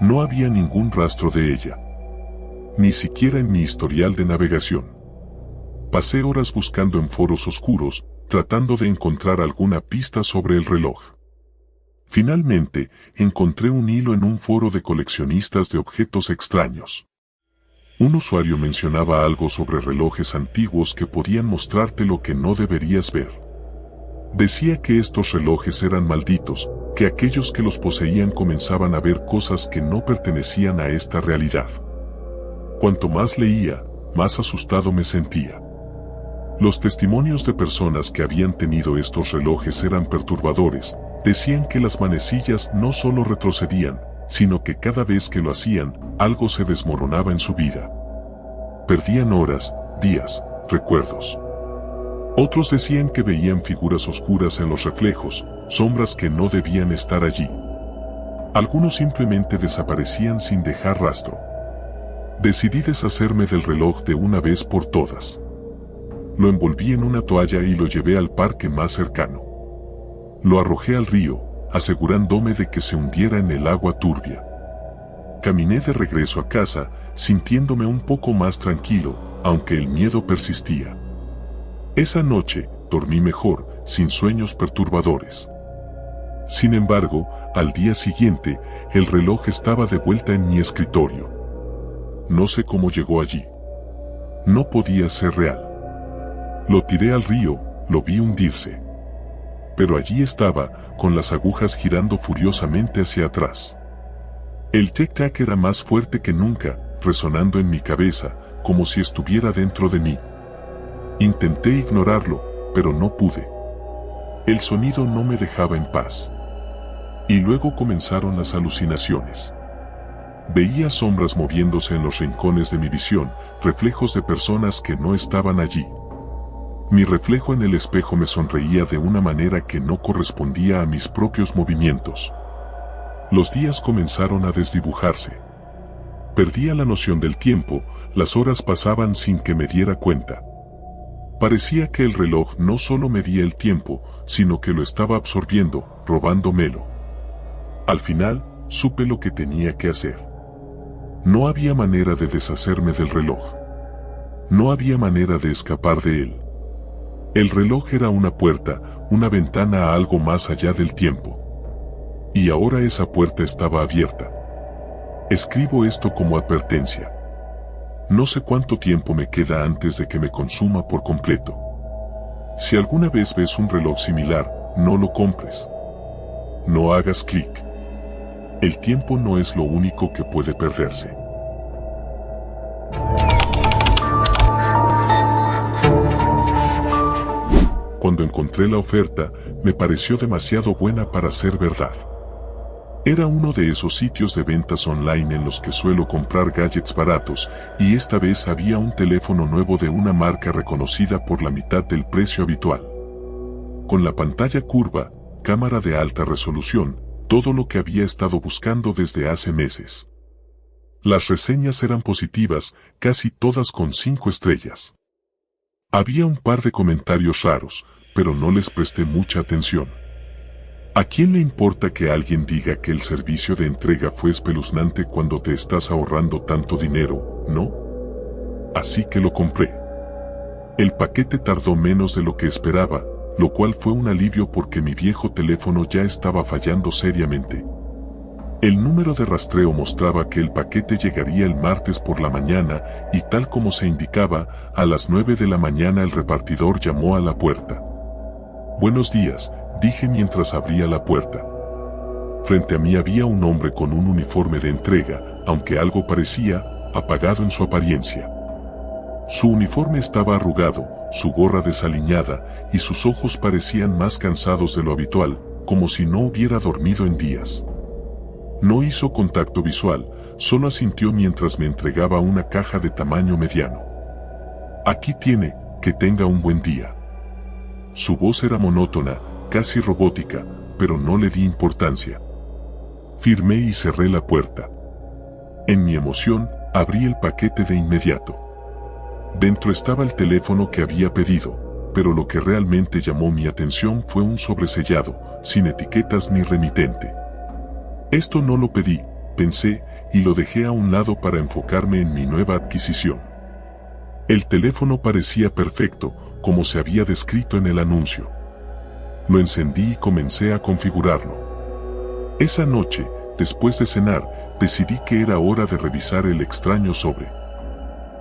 No había ningún rastro de ella. Ni siquiera en mi historial de navegación. Pasé horas buscando en foros oscuros, tratando de encontrar alguna pista sobre el reloj. Finalmente, encontré un hilo en un foro de coleccionistas de objetos extraños. Un usuario mencionaba algo sobre relojes antiguos que podían mostrarte lo que no deberías ver. Decía que estos relojes eran malditos, que aquellos que los poseían comenzaban a ver cosas que no pertenecían a esta realidad. Cuanto más leía, más asustado me sentía. Los testimonios de personas que habían tenido estos relojes eran perturbadores. Decían que las manecillas no solo retrocedían, sino que cada vez que lo hacían, algo se desmoronaba en su vida. Perdían horas, días, recuerdos. Otros decían que veían figuras oscuras en los reflejos, sombras que no debían estar allí. Algunos simplemente desaparecían sin dejar rastro. Decidí deshacerme del reloj de una vez por todas. Lo envolví en una toalla y lo llevé al parque más cercano. Lo arrojé al río, asegurándome de que se hundiera en el agua turbia. Caminé de regreso a casa, sintiéndome un poco más tranquilo, aunque el miedo persistía. Esa noche, dormí mejor, sin sueños perturbadores. Sin embargo, al día siguiente, el reloj estaba de vuelta en mi escritorio. No sé cómo llegó allí. No podía ser real. Lo tiré al río, lo vi hundirse. pero allí estaba, con las agujas girando furiosamente hacia atrás. El tic-tac era más fuerte que nunca, resonando en mi cabeza, como si estuviera dentro de mí. Intenté ignorarlo, pero no pude. El sonido no me dejaba en paz. Y luego comenzaron las alucinaciones. Veía sombras moviéndose en los rincones de mi visión, reflejos de personas que no estaban allí. Mi reflejo en el espejo me sonreía de una manera que no correspondía a mis propios movimientos. Los días comenzaron a desdibujarse. Perdía la noción del tiempo, las horas pasaban sin que me diera cuenta. Parecía que el reloj no solo medía el tiempo, sino que lo estaba absorbiendo, robándomelo. Al final, supe lo que tenía que hacer. No había manera de deshacerme del reloj. No había manera de escapar de él. El reloj era una puerta, una ventana a algo más allá del tiempo. Y ahora esa puerta estaba abierta. Escribo esto como advertencia. No sé cuánto tiempo me queda antes de que me consuma por completo. Si alguna vez ves un reloj similar, no lo compres. No hagas clic. El tiempo no es lo único que puede perderse. Cuando encontré la oferta, me pareció demasiado buena para ser verdad. Era uno de esos sitios de ventas online en los que suelo comprar gadgets baratos, y esta vez había un teléfono nuevo de una marca reconocida por la mitad del precio habitual. Con la pantalla curva, cámara de alta resolución, todo lo que había estado buscando desde hace meses. Las reseñas eran positivas, casi todas con 5 estrellas. Había un par de comentarios raros, pero no les presté mucha atención. ¿A quién le importa que alguien diga que el servicio de entrega fue espeluznante cuando te estás ahorrando tanto dinero, no? Así que lo compré. El paquete tardó menos de lo que esperaba, lo cual fue un alivio porque mi viejo teléfono ya estaba fallando seriamente. El número de rastreo mostraba que el paquete llegaría el martes por la mañana y tal como se indicaba, a las 9 de la mañana el repartidor llamó a la puerta. «Buenos días», dije mientras abría la puerta. Frente a mí había un hombre con un uniforme de entrega, aunque algo parecía apagado en su apariencia. Su uniforme estaba arrugado, su gorra desaliñada, y sus ojos parecían más cansados de lo habitual, como si no hubiera dormido en días. No hizo contacto visual, solo asintió mientras me entregaba una caja de tamaño mediano. «Aquí tiene, que tenga un buen día». Su voz era monótona, casi robótica, pero no le di importancia. Firmé y cerré la puerta. En mi emoción, abrí el paquete de inmediato. Dentro estaba el teléfono que había pedido, pero lo que realmente llamó mi atención fue un sobresellado, sin etiquetas ni remitente. Esto no lo pedí, pensé, y lo dejé a un lado para enfocarme en mi nueva adquisición. El teléfono parecía perfecto, como se había descrito en el anuncio. Lo encendí y comencé a configurarlo. Esa noche, después de cenar, decidí que era hora de revisar el extraño sobre.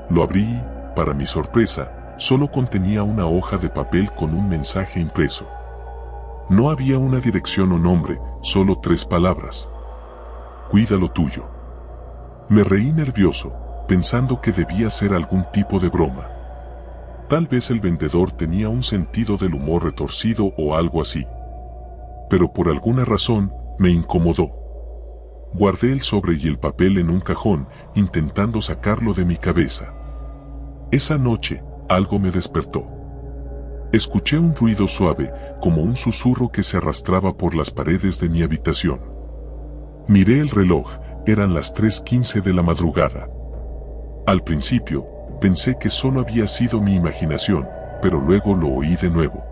Lo abrí y, para mi sorpresa, solo contenía una hoja de papel con un mensaje impreso. No había una dirección o nombre, solo 3 palabras. «Cuida lo tuyo». Me reí nervioso, pensando que debía ser algún tipo de broma. Tal vez el vendedor tenía un sentido del humor retorcido o algo así. Pero por alguna razón, me incomodó. Guardé el sobre y el papel en un cajón, intentando sacarlo de mi cabeza. Esa noche, algo me despertó. Escuché un ruido suave, como un susurro que se arrastraba por las paredes de mi habitación. Miré el reloj, eran las 3:15 de la madrugada. Al principio, pensé que solo había sido mi imaginación, pero luego lo oí de nuevo.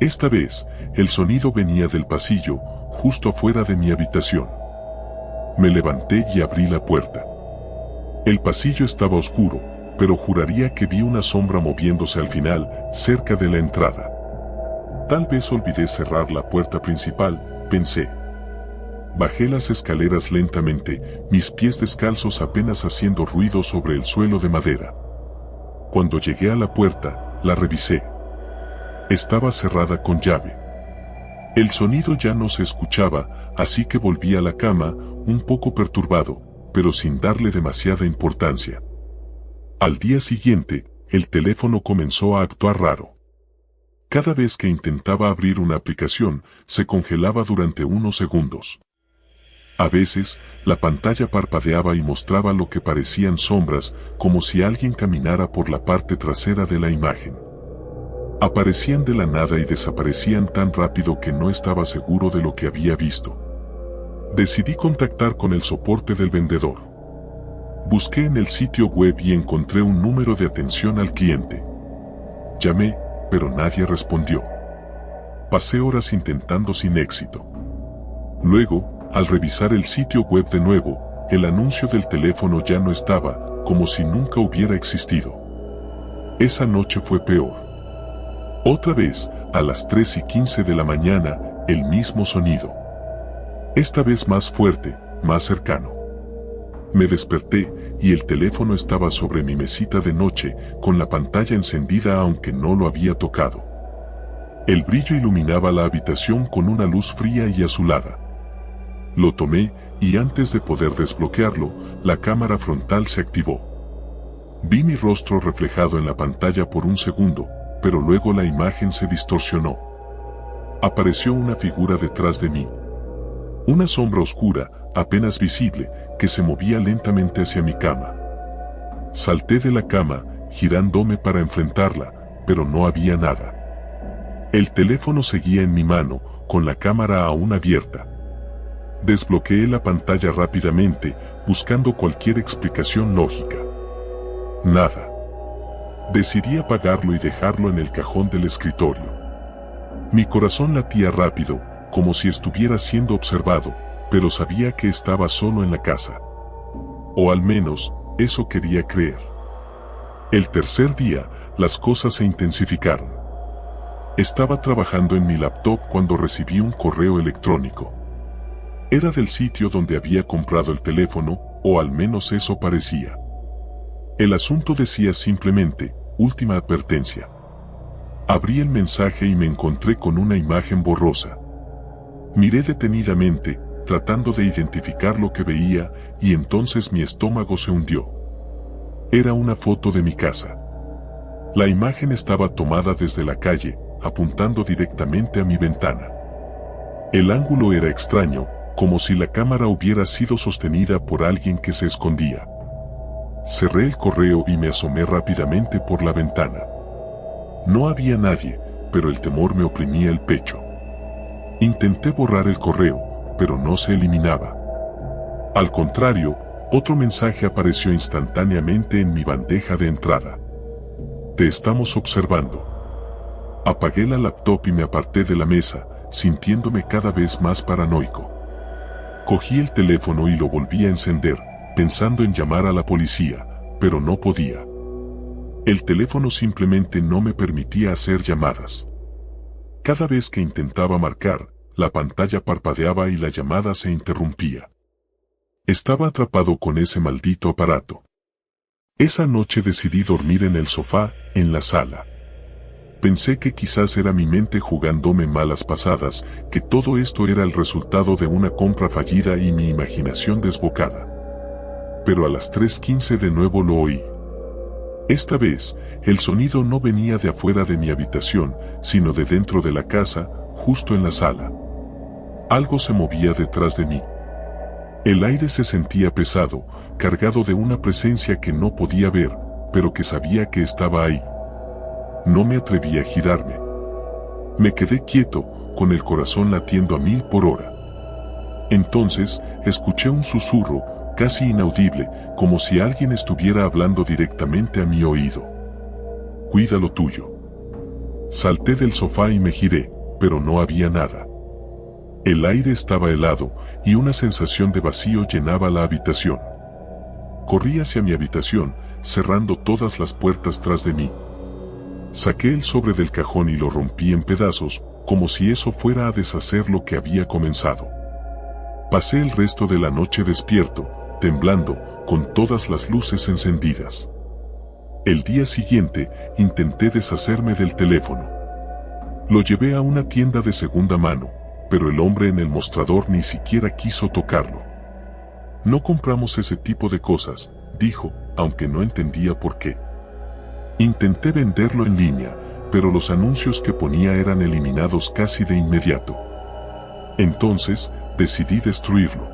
Esta vez, el sonido venía del pasillo, justo afuera de mi habitación. Me levanté y abrí la puerta. El pasillo estaba oscuro, pero juraría que vi una sombra moviéndose al final, cerca de la entrada. Tal vez olvidé cerrar la puerta principal, pensé. Bajé las escaleras lentamente, mis pies descalzos apenas haciendo ruido sobre el suelo de madera. Cuando llegué a la puerta, la revisé. Estaba cerrada con llave. El sonido ya no se escuchaba, así que volví a la cama, un poco perturbado, pero sin darle demasiada importancia. Al día siguiente, el teléfono comenzó a actuar raro. Cada vez que intentaba abrir una aplicación, se congelaba durante unos segundos. A veces, la pantalla parpadeaba y mostraba lo que parecían sombras, como si alguien caminara por la parte trasera de la imagen. Aparecían de la nada y desaparecían tan rápido que no estaba seguro de lo que había visto. Decidí contactar con el soporte del vendedor. Busqué en el sitio web y encontré un número de atención al cliente. Llamé, pero nadie respondió. Pasé horas intentando sin éxito. Luego, al revisar el sitio web de nuevo, el anuncio del teléfono ya no estaba, como si nunca hubiera existido. Esa noche fue peor. Otra vez, a las 3:15 de la mañana, el mismo sonido. Esta vez más fuerte, más cercano. Me desperté, y el teléfono estaba sobre mi mesita de noche, con la pantalla encendida aunque no lo había tocado. El brillo iluminaba la habitación con una luz fría y azulada. Lo tomé, y antes de poder desbloquearlo, la cámara frontal se activó. Vi mi rostro reflejado en la pantalla por un segundo, pero luego la imagen se distorsionó. Apareció una figura detrás de mí. Una sombra oscura, apenas visible, que se movía lentamente hacia mi cama. Salté de la cama, girándome para enfrentarla, pero no había nada. El teléfono seguía en mi mano, con la cámara aún abierta. Desbloqueé la pantalla rápidamente, buscando cualquier explicación lógica. Nada. Decidí apagarlo y dejarlo en el cajón del escritorio. Mi corazón latía rápido, como si estuviera siendo observado, pero sabía que estaba solo en la casa. O al menos, eso quería creer. El tercer día, las cosas se intensificaron. Estaba trabajando en mi laptop cuando recibí un correo electrónico. Era del sitio donde había comprado el teléfono, o al menos eso parecía. El asunto decía simplemente, última advertencia. Abrí el mensaje y me encontré con una imagen borrosa. Miré detenidamente, tratando de identificar lo que veía, y entonces mi estómago se hundió. Era una foto de mi casa. La imagen estaba tomada desde la calle, apuntando directamente a mi ventana. El ángulo era extraño, como si la cámara hubiera sido sostenida por alguien que se escondía. Cerré el correo y me asomé rápidamente por la ventana. No había nadie, pero el temor me oprimía el pecho. Intenté borrar el correo, pero no se eliminaba. Al contrario, otro mensaje apareció instantáneamente en mi bandeja de entrada. Te estamos observando. Apagué la laptop y me aparté de la mesa, sintiéndome cada vez más paranoico. Cogí el teléfono y lo volví a encender, pensando en llamar a la policía, pero no podía. El teléfono simplemente no me permitía hacer llamadas. Cada vez que intentaba marcar, la pantalla parpadeaba y la llamada se interrumpía. Estaba atrapado con ese maldito aparato. Esa noche decidí dormir en el sofá, en la sala. Pensé que quizás era mi mente jugándome malas pasadas, que todo esto era el resultado de una compra fallida y mi imaginación desbocada. Pero a las 3:15 de nuevo lo oí. Esta vez, el sonido no venía de afuera de mi habitación, sino de dentro de la casa, justo en la sala. Algo se movía detrás de mí. El aire se sentía pesado, cargado de una presencia que no podía ver, pero que sabía que estaba ahí. No me atreví a girarme. Me quedé quieto, con el corazón latiendo a 1000 por hora. Entonces, escuché un susurro, casi inaudible, como si alguien estuviera hablando directamente a mi oído. Cuida lo tuyo. Salté del sofá y me giré, pero no había nada. El aire estaba helado, y una sensación de vacío llenaba la habitación. Corrí hacia mi habitación, cerrando todas las puertas tras de mí. Saqué el sobre del cajón y lo rompí en pedazos, como si eso fuera a deshacer lo que había comenzado. Pasé el resto de la noche despierto, temblando, con todas las luces encendidas. El día siguiente, intenté deshacerme del teléfono. Lo llevé a una tienda de segunda mano, pero el hombre en el mostrador ni siquiera quiso tocarlo. No compramos ese tipo de cosas, dijo, aunque no entendía por qué. Intenté venderlo en línea, pero los anuncios que ponía eran eliminados casi de inmediato. Entonces, decidí destruirlo.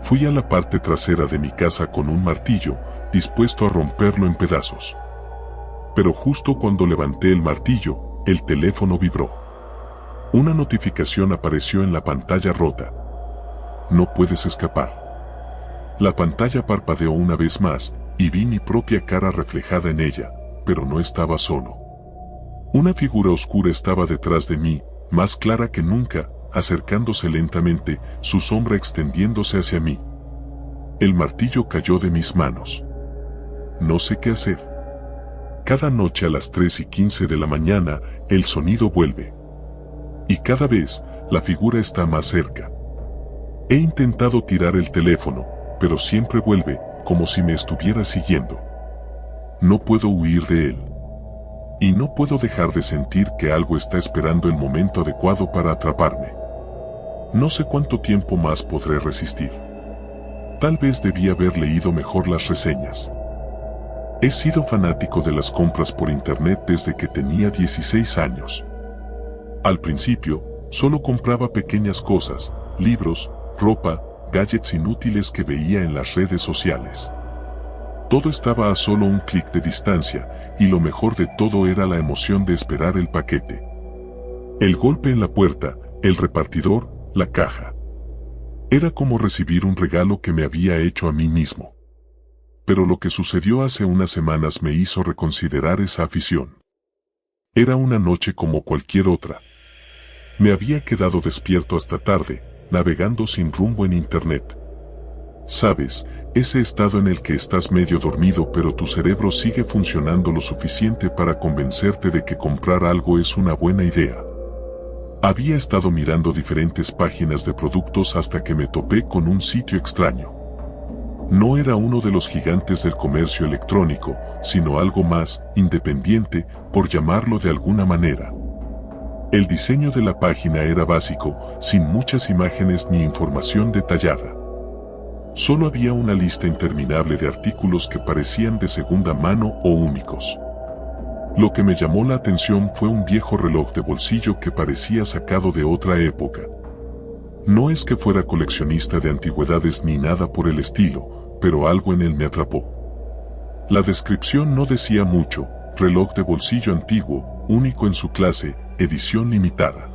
Fui a la parte trasera de mi casa con un martillo, dispuesto a romperlo en pedazos. Pero justo cuando levanté el martillo, el teléfono vibró. Una notificación apareció en la pantalla rota. No puedes escapar. La pantalla parpadeó una vez más, y vi mi propia cara reflejada en ella, pero no estaba solo. Una figura oscura estaba detrás de mí, más clara que nunca, acercándose lentamente, su sombra extendiéndose hacia mí. El martillo cayó de mis manos. No sé qué hacer. Cada noche a las 3:15 de la mañana, el sonido vuelve. Y cada vez, la figura está más cerca. He intentado tirar el teléfono, pero siempre vuelve, como si me estuviera siguiendo. No puedo huir de él. Y no puedo dejar de sentir que algo está esperando el momento adecuado para atraparme. No sé cuánto tiempo más podré resistir. Tal vez debí haber leído mejor las reseñas. He sido fanático de las compras por internet desde que tenía 16 años. Al principio, solo compraba pequeñas cosas, libros, ropa, gadgets inútiles que veía en las redes sociales. Todo estaba a solo un clic de distancia, y lo mejor de todo era la emoción de esperar el paquete. El golpe en la puerta, el repartidor, la caja. Era como recibir un regalo que me había hecho a mí mismo. Pero lo que sucedió hace unas semanas me hizo reconsiderar esa afición. Era una noche como cualquier otra. Me había quedado despierto hasta tarde, navegando sin rumbo en internet. Sabes, ese estado en el que estás medio dormido pero tu cerebro sigue funcionando lo suficiente para convencerte de que comprar algo es una buena idea. Había estado mirando diferentes páginas de productos hasta que me topé con un sitio extraño. No era uno de los gigantes del comercio electrónico, sino algo más independiente, por llamarlo de alguna manera. El diseño de la página era básico, sin muchas imágenes ni información detallada. Solo había una lista interminable de artículos que parecían de segunda mano o únicos. Lo que me llamó la atención fue un viejo reloj de bolsillo que parecía sacado de otra época. No es que fuera coleccionista de antigüedades ni nada por el estilo, pero algo en él me atrapó. La descripción no decía mucho: reloj de bolsillo antiguo, único en su clase, edición limitada.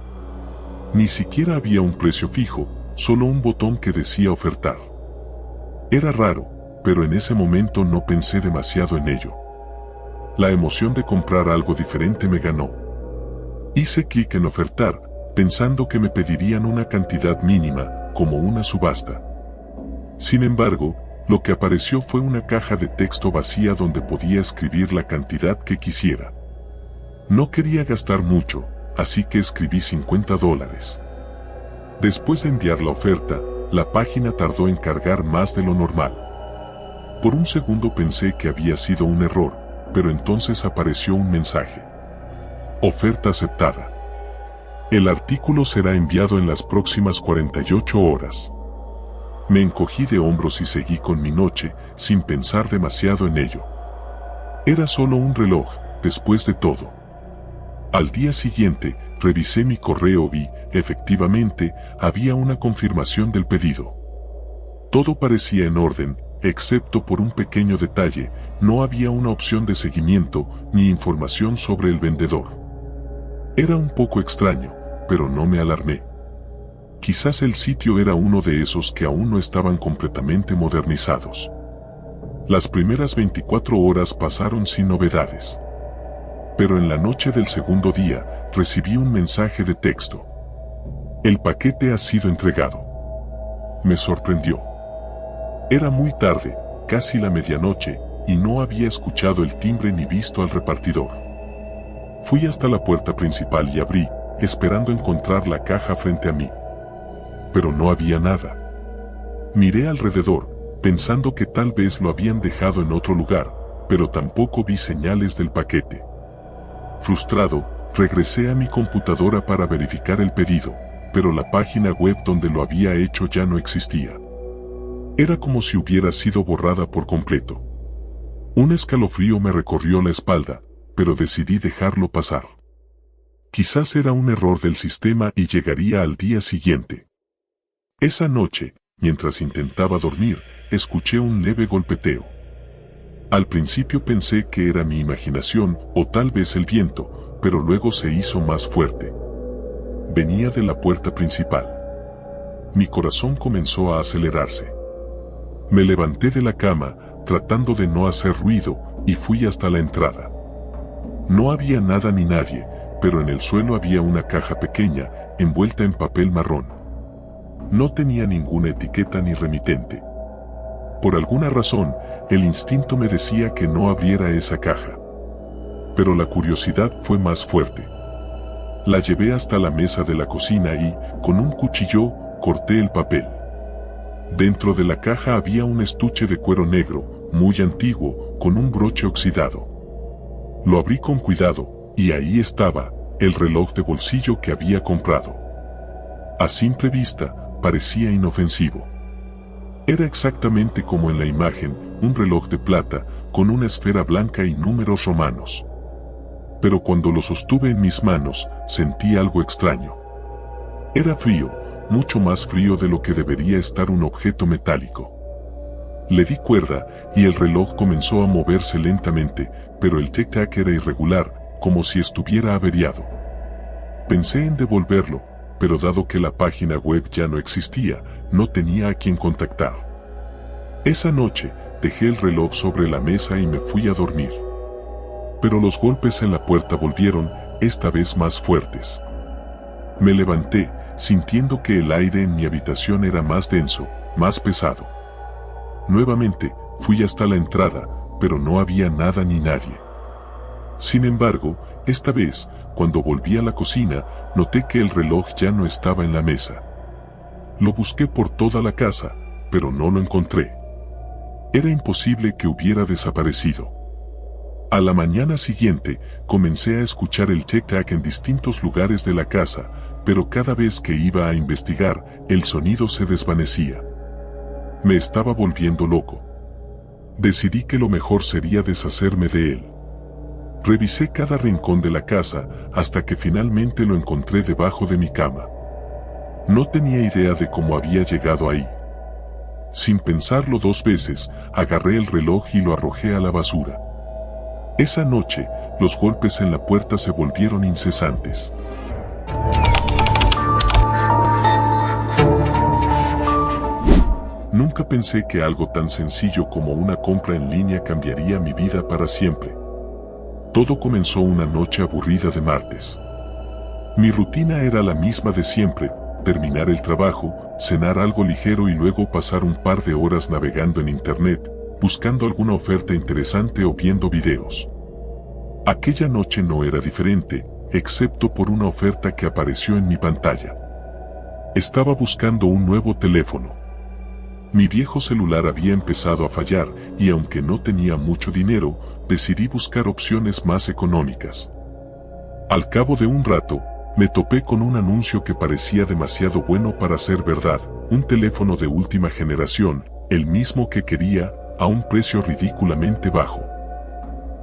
Ni siquiera había un precio fijo, solo un botón que decía ofertar. Era raro, pero en ese momento no pensé demasiado en ello. La emoción de comprar algo diferente me ganó. Hice clic en ofertar, pensando que me pedirían una cantidad mínima, como una subasta. Sin embargo, lo que apareció fue una caja de texto vacía donde podía escribir la cantidad que quisiera. No quería gastar mucho, así que escribí $50. Después de enviar la oferta, la página tardó en cargar más de lo normal. Por un segundo pensé que había sido un error, pero entonces apareció un mensaje. Oferta aceptada. El artículo será enviado en las próximas 48 horas. Me encogí de hombros y seguí con mi noche, sin pensar demasiado en ello. Era solo un reloj, después de todo. Al día siguiente, revisé mi correo y, efectivamente, había una confirmación del pedido. Todo parecía en orden, excepto por un pequeño detalle: no había una opción de seguimiento ni información sobre el vendedor. Era un poco extraño, pero no me alarmé. Quizás el sitio era uno de esos que aún no estaban completamente modernizados. Las primeras 24 horas pasaron sin novedades. Pero en la noche del segundo día, recibí un mensaje de texto. El paquete ha sido entregado. Me sorprendió. Era muy tarde, casi la medianoche, y no había escuchado el timbre ni visto al repartidor. Fui hasta la puerta principal y abrí, esperando encontrar la caja frente a mí. Pero no había nada. Miré alrededor, pensando que tal vez lo habían dejado en otro lugar, pero tampoco vi señales del paquete. Frustrado, regresé a mi computadora para verificar el pedido, pero la página web donde lo había hecho ya no existía. Era como si hubiera sido borrada por completo. Un escalofrío me recorrió la espalda, pero decidí dejarlo pasar. Quizás era un error del sistema y llegaría al día siguiente. Esa noche, mientras intentaba dormir, escuché un leve golpeteo. Al principio pensé que era mi imaginación o tal vez el viento, pero luego se hizo más fuerte. Venía de la puerta principal. Mi corazón comenzó a acelerarse. Me levanté de la cama, tratando de no hacer ruido, y fui hasta la entrada. No había nada ni nadie, pero en el suelo había una caja pequeña, envuelta en papel marrón. No tenía ninguna etiqueta ni remitente. Por alguna razón, el instinto me decía que no abriera esa caja. Pero la curiosidad fue más fuerte. La llevé hasta la mesa de la cocina y, con un cuchillo, corté el papel. Dentro de la caja había un estuche de cuero negro, muy antiguo, con un broche oxidado. Lo abrí con cuidado, y ahí estaba, el reloj de bolsillo que había comprado. A simple vista, parecía inofensivo. Era exactamente como en la imagen, un reloj de plata, con una esfera blanca y números romanos. Pero cuando lo sostuve en mis manos, sentí algo extraño. Era frío, mucho más frío de lo que debería estar un objeto metálico. Le di cuerda, y el reloj comenzó a moverse lentamente, pero el tic-tac era irregular, como si estuviera averiado. Pensé en devolverlo, pero dado que la página web ya no existía, no tenía a quien contactar. Esa noche, dejé el reloj sobre la mesa y me fui a dormir. Pero los golpes en la puerta volvieron, esta vez más fuertes. Me levanté, sintiendo que el aire en mi habitación era más denso, más pesado. Nuevamente, fui hasta la entrada, pero no había nada ni nadie. Sin embargo, esta vez, cuando volví a la cocina, noté que el reloj ya no estaba en la mesa. Lo busqué por toda la casa, pero no lo encontré. Era imposible que hubiera desaparecido. A la mañana siguiente, comencé a escuchar el tic-tac en distintos lugares de la casa, pero cada vez que iba a investigar, el sonido se desvanecía. Me estaba volviendo loco. Decidí que lo mejor sería deshacerme de él. Revisé cada rincón de la casa, hasta que finalmente lo encontré debajo de mi cama. No tenía idea de cómo había llegado ahí. Sin pensarlo dos veces, agarré el reloj y lo arrojé a la basura. Esa noche, los golpes en la puerta se volvieron incesantes. Nunca pensé que algo tan sencillo como una compra en línea cambiaría mi vida para siempre. Todo comenzó una noche aburrida de martes. Mi rutina era la misma de siempre: terminar el trabajo, cenar algo ligero y luego pasar un par de horas navegando en internet, buscando alguna oferta interesante o viendo videos. Aquella noche no era diferente, excepto por una oferta que apareció en mi pantalla. Estaba buscando un nuevo teléfono. Mi viejo celular había empezado a fallar y aunque no tenía mucho dinero, decidí buscar opciones más económicas. Al cabo de un rato, me topé con un anuncio que parecía demasiado bueno para ser verdad: un teléfono de última generación, el mismo que quería, a un precio ridículamente bajo.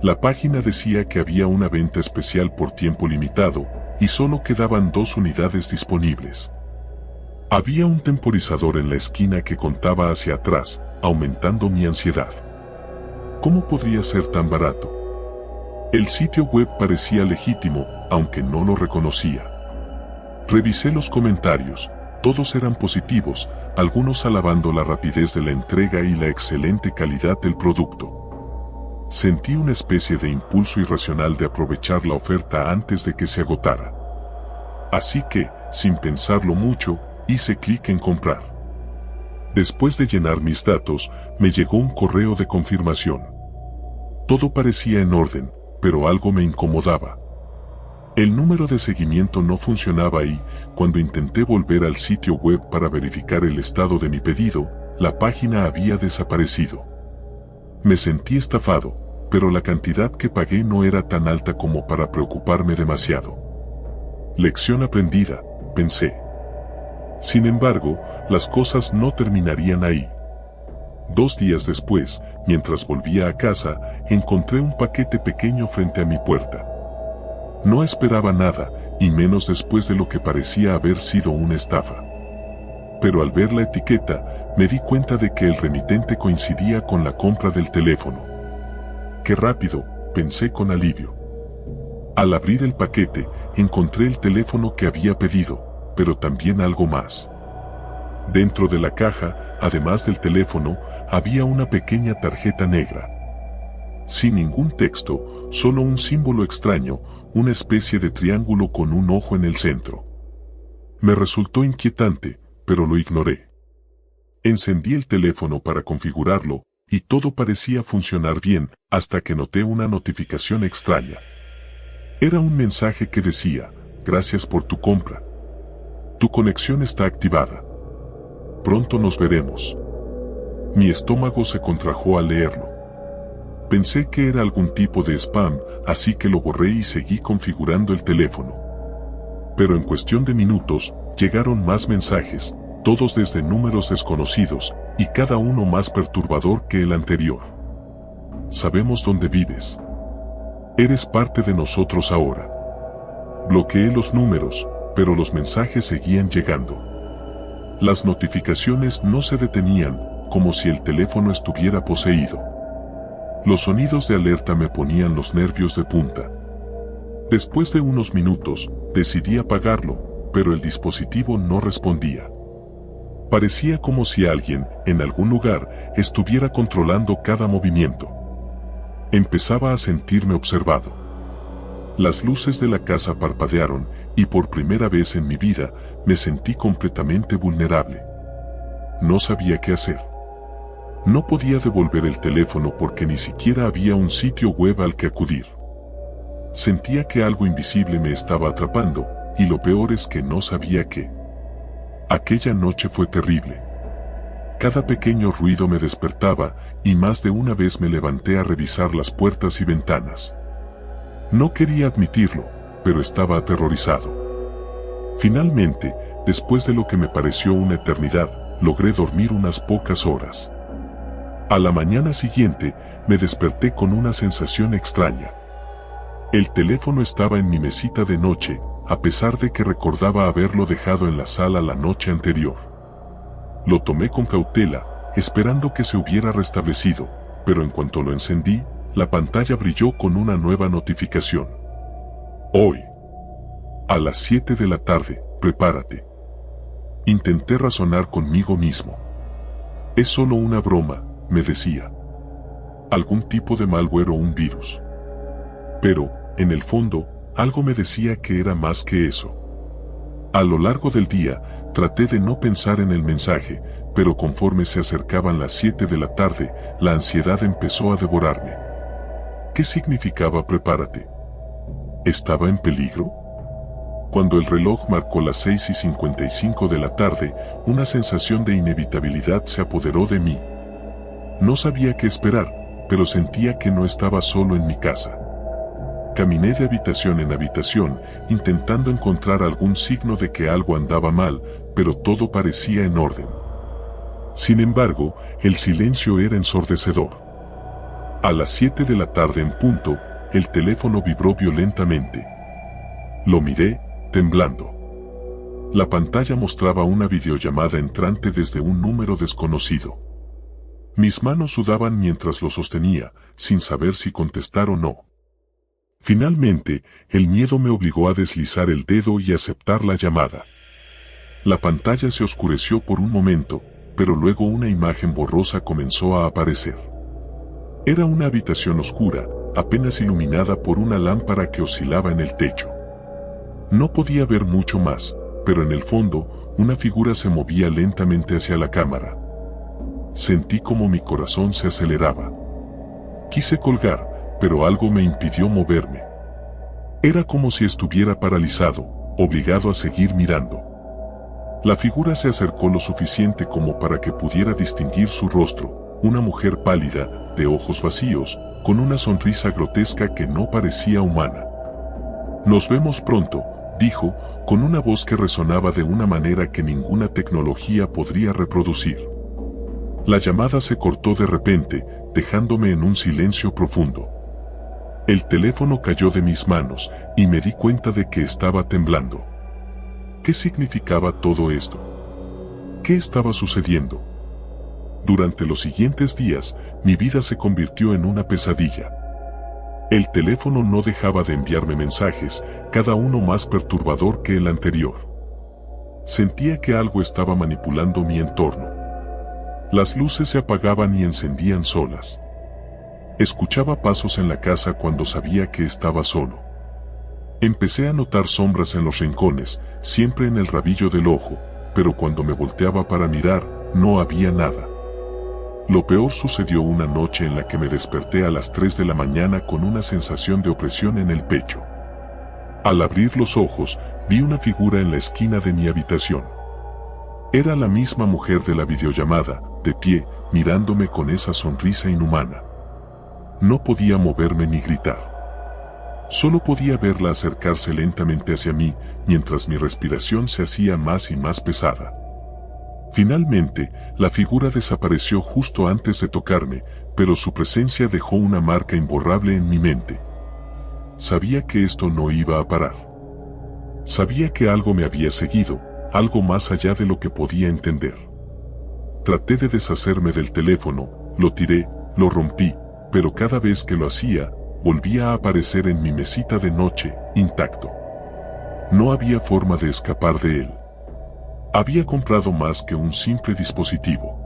La página decía que había una venta especial por tiempo limitado, y solo quedaban 2 unidades disponibles. Había un temporizador en la esquina que contaba hacia atrás, aumentando mi ansiedad. ¿Cómo podría ser tan barato? El sitio web parecía legítimo, aunque no lo reconocía. Revisé los comentarios, todos eran positivos, algunos alabando la rapidez de la entrega y la excelente calidad del producto. Sentí una especie de impulso irracional de aprovechar la oferta antes de que se agotara. Así que, sin pensarlo mucho, hice clic en comprar. Después de llenar mis datos, me llegó un correo de confirmación. Todo parecía en orden, pero algo me incomodaba. El número de seguimiento no funcionaba y, cuando intenté volver al sitio web para verificar el estado de mi pedido, la página había desaparecido. Me sentí estafado, pero la cantidad que pagué no era tan alta como para preocuparme demasiado. Lección aprendida, pensé. Sin embargo, las cosas no terminarían ahí. 2 días después, mientras volvía a casa, encontré un paquete pequeño frente a mi puerta. No esperaba nada, y menos después de lo que parecía haber sido una estafa. Pero al ver la etiqueta, me di cuenta de que el remitente coincidía con la compra del teléfono. ¡Qué rápido!, pensé con alivio. Al abrir el paquete, encontré el teléfono que había pedido, pero también algo más. Dentro de la caja, además del teléfono, había una pequeña tarjeta negra. Sin ningún texto, solo un símbolo extraño, una especie de triángulo con un ojo en el centro. Me resultó inquietante, pero lo ignoré. Encendí el teléfono para configurarlo, y todo parecía funcionar bien, hasta que noté una notificación extraña. Era un mensaje que decía: "Gracias por tu compra. Tu conexión está activada. Pronto nos veremos". Mi estómago se contrajo al leerlo. Pensé que era algún tipo de spam, así que lo borré y seguí configurando el teléfono. Pero en cuestión de minutos, llegaron más mensajes, todos desde números desconocidos, y cada uno más perturbador que el anterior. Sabemos dónde vives. Eres parte de nosotros ahora. Bloqueé los números, pero los mensajes seguían llegando. Las notificaciones no se detenían, como si el teléfono estuviera poseído. Los sonidos de alerta me ponían los nervios de punta. Después de unos minutos, decidí apagarlo, pero el dispositivo no respondía. Parecía como si alguien, en algún lugar, estuviera controlando cada movimiento. Empezaba a sentirme observado. Las luces de la casa parpadearon, y por primera vez en mi vida, me sentí completamente vulnerable. No sabía qué hacer. No podía devolver el teléfono porque ni siquiera había un sitio web al que acudir. Sentía que algo invisible me estaba atrapando, y lo peor es que no sabía qué. Aquella noche fue terrible. Cada pequeño ruido me despertaba, y más de una vez me levanté a revisar las puertas y ventanas. No quería admitirlo, pero estaba aterrorizado. Finalmente, después de lo que me pareció una eternidad, logré dormir unas pocas horas. A la mañana siguiente, me desperté con una sensación extraña. El teléfono estaba en mi mesita de noche, a pesar de que recordaba haberlo dejado en la sala la noche anterior. Lo tomé con cautela, esperando que se hubiera restablecido, pero en cuanto lo encendí, la pantalla brilló con una nueva notificación. Hoy, a las 7 de la tarde, prepárate. Intenté razonar conmigo mismo. Es solo una broma, me decía. Algún tipo de malware o un virus. Pero, en el fondo, algo me decía que era más que eso. A lo largo del día, traté de no pensar en el mensaje, pero conforme se acercaban las 7 de la tarde, la ansiedad empezó a devorarme. ¿Qué significaba prepárate? ¿Estaba en peligro? Cuando el reloj marcó las 6:55 de la tarde, una sensación de inevitabilidad se apoderó de mí. No sabía qué esperar, pero sentía que no estaba solo en mi casa. Caminé de habitación en habitación, intentando encontrar algún signo de que algo andaba mal, pero todo parecía en orden. Sin embargo, el silencio era ensordecedor. A las 7 de la tarde en punto, el teléfono vibró violentamente. Lo miré, temblando. La pantalla mostraba una videollamada entrante desde un número desconocido. Mis manos sudaban mientras lo sostenía, sin saber si contestar o no. Finalmente, el miedo me obligó a deslizar el dedo y aceptar la llamada. La pantalla se oscureció por un momento, pero luego una imagen borrosa comenzó a aparecer. Era una habitación oscura, apenas iluminada por una lámpara que oscilaba en el techo. No podía ver mucho más, pero en el fondo, una figura se movía lentamente hacia la cámara. Sentí como mi corazón se aceleraba. Quise colgar, pero algo me impidió moverme. Era como si estuviera paralizado, obligado a seguir mirando. La figura se acercó lo suficiente como para que pudiera distinguir su rostro, una mujer pálida, de ojos vacíos, con una sonrisa grotesca que no parecía humana. Nos vemos pronto, dijo, con una voz que resonaba de una manera que ninguna tecnología podría reproducir. La llamada se cortó de repente, dejándome en un silencio profundo. El teléfono cayó de mis manos y me di cuenta de que estaba temblando. ¿Qué significaba todo esto? ¿Qué estaba sucediendo? Durante los siguientes días, mi vida se convirtió en una pesadilla. El teléfono no dejaba de enviarme mensajes, cada uno más perturbador que el anterior. Sentía que algo estaba manipulando mi entorno. Las luces se apagaban y encendían solas. Escuchaba pasos en la casa cuando sabía que estaba solo. Empecé a notar sombras en los rincones, siempre en el rabillo del ojo, pero cuando me volteaba para mirar, no había nada. Lo peor sucedió una noche en la que me desperté a las 3 de la mañana con una sensación de opresión en el pecho. Al abrir los ojos, vi una figura en la esquina de mi habitación. Era la misma mujer de la videollamada, de pie, mirándome con esa sonrisa inhumana. No podía moverme ni gritar. Solo podía verla acercarse lentamente hacia mí, mientras mi respiración se hacía más y más pesada. Finalmente, la figura desapareció justo antes de tocarme, pero su presencia dejó una marca imborrable en mi mente. Sabía que esto no iba a parar. Sabía que algo me había seguido, algo más allá de lo que podía entender. Traté de deshacerme del teléfono, lo tiré, lo rompí, pero cada vez que lo hacía, volvía a aparecer en mi mesita de noche, intacto. No había forma de escapar de él. Había comprado más que un simple dispositivo.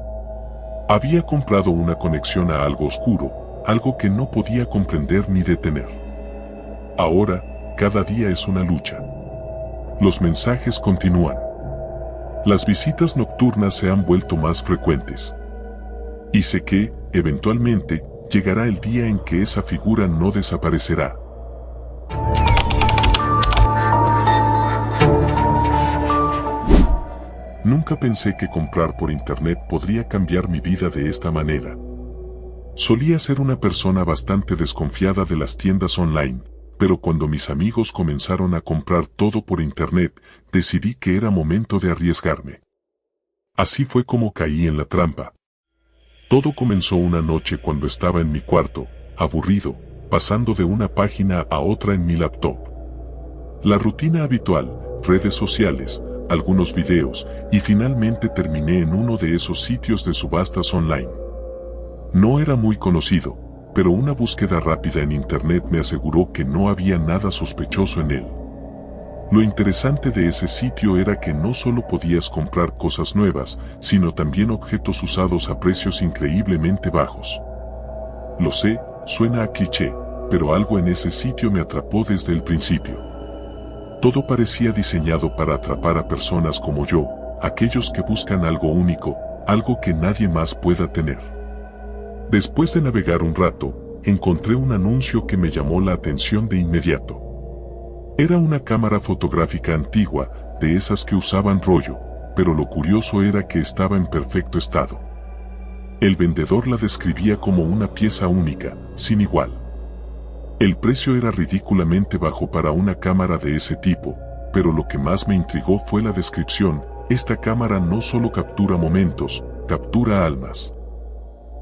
Había comprado una conexión a algo oscuro, algo que no podía comprender ni detener. Ahora, cada día es una lucha. Los mensajes continúan. Las visitas nocturnas se han vuelto más frecuentes. Y sé que, eventualmente, llegará el día en que esa figura no desaparecerá. Nunca pensé que comprar por internet podría cambiar mi vida de esta manera. Solía ser una persona bastante desconfiada de las tiendas online, pero cuando mis amigos comenzaron a comprar todo por internet, decidí que era momento de arriesgarme. Así fue como caí en la trampa. Todo comenzó una noche cuando estaba en mi cuarto, aburrido, pasando de una página a otra en mi laptop. La rutina habitual, redes sociales, algunos videos, y finalmente terminé en uno de esos sitios de subastas online. No era muy conocido, pero una búsqueda rápida en internet me aseguró que no había nada sospechoso en él. Lo interesante de ese sitio era que no solo podías comprar cosas nuevas, sino también objetos usados a precios increíblemente bajos. Lo sé, suena a cliché, pero algo en ese sitio me atrapó desde el principio. Todo parecía diseñado para atrapar a personas como yo, aquellos que buscan algo único, algo que nadie más pueda tener. Después de navegar un rato, encontré un anuncio que me llamó la atención de inmediato. Era una cámara fotográfica antigua, de esas que usaban rollo, pero lo curioso era que estaba en perfecto estado. El vendedor la describía como una pieza única, sin igual. El precio era ridículamente bajo para una cámara de ese tipo, pero lo que más me intrigó fue la descripción: esta cámara no solo captura momentos, captura almas.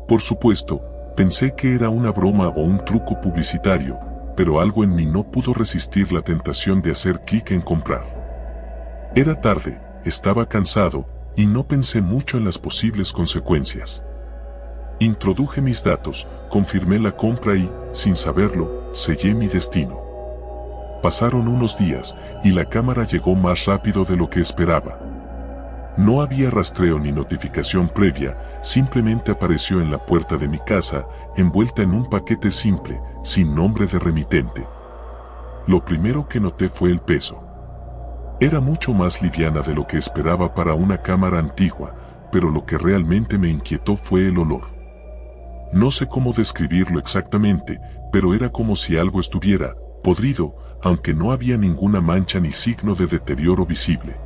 Por supuesto, pensé que era una broma o un truco publicitario, pero algo en mí no pudo resistir la tentación de hacer clic en comprar. Era tarde, estaba cansado, y no pensé mucho en las posibles consecuencias. Introduje mis datos, confirmé la compra y, sin saberlo, sellé mi destino. Pasaron unos días, y la cámara llegó más rápido de lo que esperaba. No había rastreo ni notificación previa, simplemente apareció en la puerta de mi casa, envuelta en un paquete simple, sin nombre de remitente. Lo primero que noté fue el peso. Era mucho más liviana de lo que esperaba para una cámara antigua, pero lo que realmente me inquietó fue el olor. No sé cómo describirlo exactamente, pero era como si algo estuviera podrido, aunque no había ninguna mancha ni signo de deterioro visible.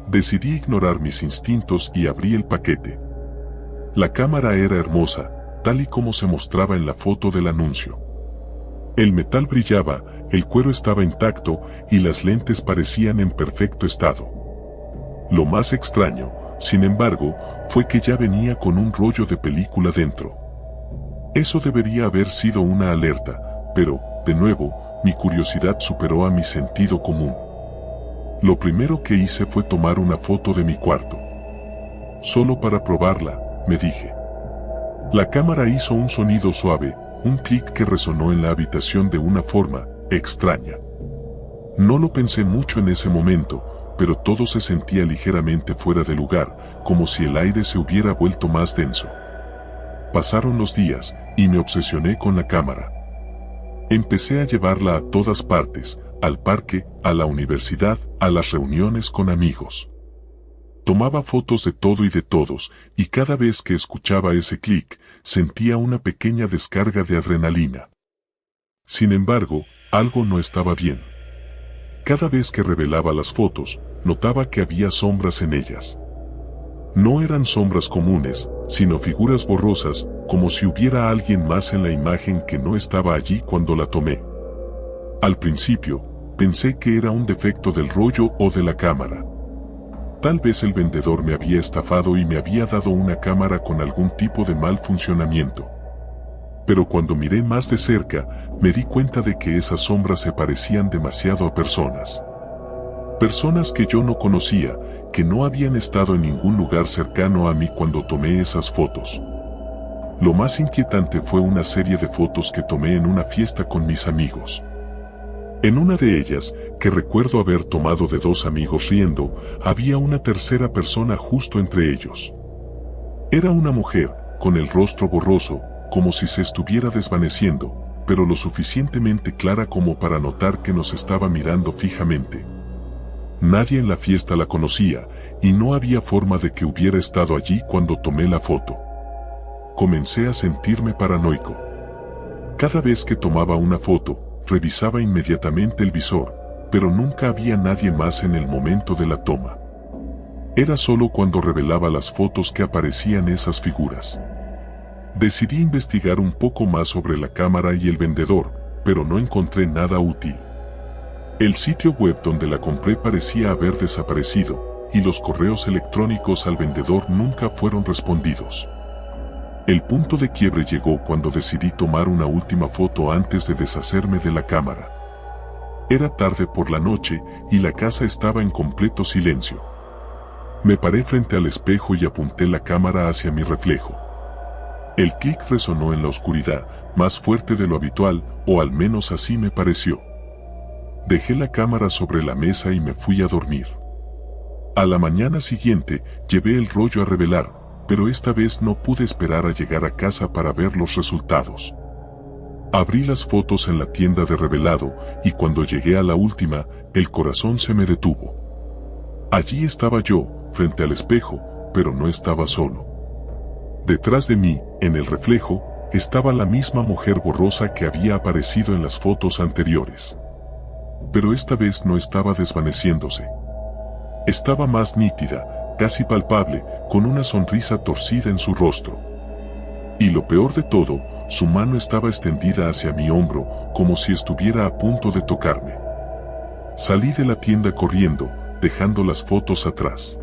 Decidí ignorar mis instintos y abrí el paquete. La cámara era hermosa, tal y como se mostraba en la foto del anuncio. El metal brillaba, el cuero estaba intacto y las lentes parecían en perfecto estado. Lo más extraño, sin embargo, fue que ya venía con un rollo de película dentro. Eso debería haber sido una alerta, pero, de nuevo, mi curiosidad superó a mi sentido común. Lo primero que hice fue tomar una foto de mi cuarto. Solo para probarla, me dije. La cámara hizo un sonido suave, un clic que resonó en la habitación de una forma extraña. No lo pensé mucho en ese momento, pero todo se sentía ligeramente fuera de lugar, como si el aire se hubiera vuelto más denso. Pasaron los días, y me obsesioné con la cámara. Empecé a llevarla a todas partes, al parque, a la universidad, a las reuniones con amigos. Tomaba fotos de todo y de todos, y cada vez que escuchaba ese clic, sentía una pequeña descarga de adrenalina. Sin embargo, algo no estaba bien. Cada vez que revelaba las fotos, notaba que había sombras en ellas. No eran sombras comunes, sino figuras borrosas, como si hubiera alguien más en la imagen que no estaba allí cuando la tomé. Al principio, pensé que era un defecto del rollo o de la cámara. Tal vez el vendedor me había estafado y me había dado una cámara con algún tipo de mal funcionamiento. Pero cuando miré más de cerca, me di cuenta de que esas sombras se parecían demasiado a personas. Personas que yo no conocía, que no habían estado en ningún lugar cercano a mí cuando tomé esas fotos. Lo más inquietante fue una serie de fotos que tomé en una fiesta con mis amigos. En una de ellas, que recuerdo haber tomado de dos amigos riendo, había una tercera persona justo entre ellos. Era una mujer, con el rostro borroso, como si se estuviera desvaneciendo, pero lo suficientemente clara como para notar que nos estaba mirando fijamente. Nadie en la fiesta la conocía, y no había forma de que hubiera estado allí cuando tomé la foto. Comencé a sentirme paranoico. Cada vez que tomaba una foto, revisaba inmediatamente el visor, pero nunca había nadie más en el momento de la toma. Era solo cuando revelaba las fotos que aparecían esas figuras. Decidí investigar un poco más sobre la cámara y el vendedor, pero no encontré nada útil. El sitio web donde la compré parecía haber desaparecido, y los correos electrónicos al vendedor nunca fueron respondidos. El punto de quiebre llegó cuando decidí tomar una última foto antes de deshacerme de la cámara. Era tarde por la noche y la casa estaba en completo silencio. Me paré frente al espejo y apunté la cámara hacia mi reflejo. El clic resonó en la oscuridad, más fuerte de lo habitual, o al menos así me pareció. Dejé la cámara sobre la mesa y me fui a dormir. A la mañana siguiente, llevé el rollo a revelar, pero esta vez no pude esperar a llegar a casa para ver los resultados. Abrí las fotos en la tienda de revelado, y cuando llegué a la última, el corazón se me detuvo. Allí estaba yo, frente al espejo, pero no estaba solo. Detrás de mí, en el reflejo, estaba la misma mujer borrosa que había aparecido en las fotos anteriores. Pero esta vez no estaba desvaneciéndose. Estaba más nítida, casi palpable, con una sonrisa torcida en su rostro. Y lo peor de todo, su mano estaba extendida hacia mi hombro, como si estuviera a punto de tocarme. Salí de la tienda corriendo, dejando las fotos atrás.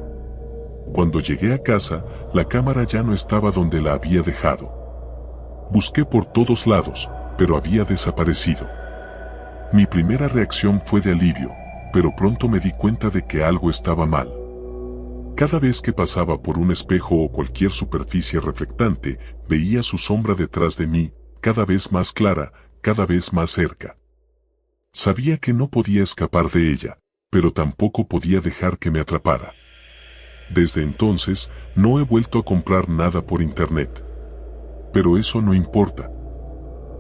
Cuando llegué a casa, la cámara ya no estaba donde la había dejado. Busqué por todos lados, pero había desaparecido. Mi primera reacción fue de alivio, pero pronto me di cuenta de que algo estaba mal. Cada vez que pasaba por un espejo o cualquier superficie reflectante, veía su sombra detrás de mí, cada vez más clara, cada vez más cerca. Sabía que no podía escapar de ella, pero tampoco podía dejar que me atrapara. Desde entonces, no he vuelto a comprar nada por internet. Pero eso no importa.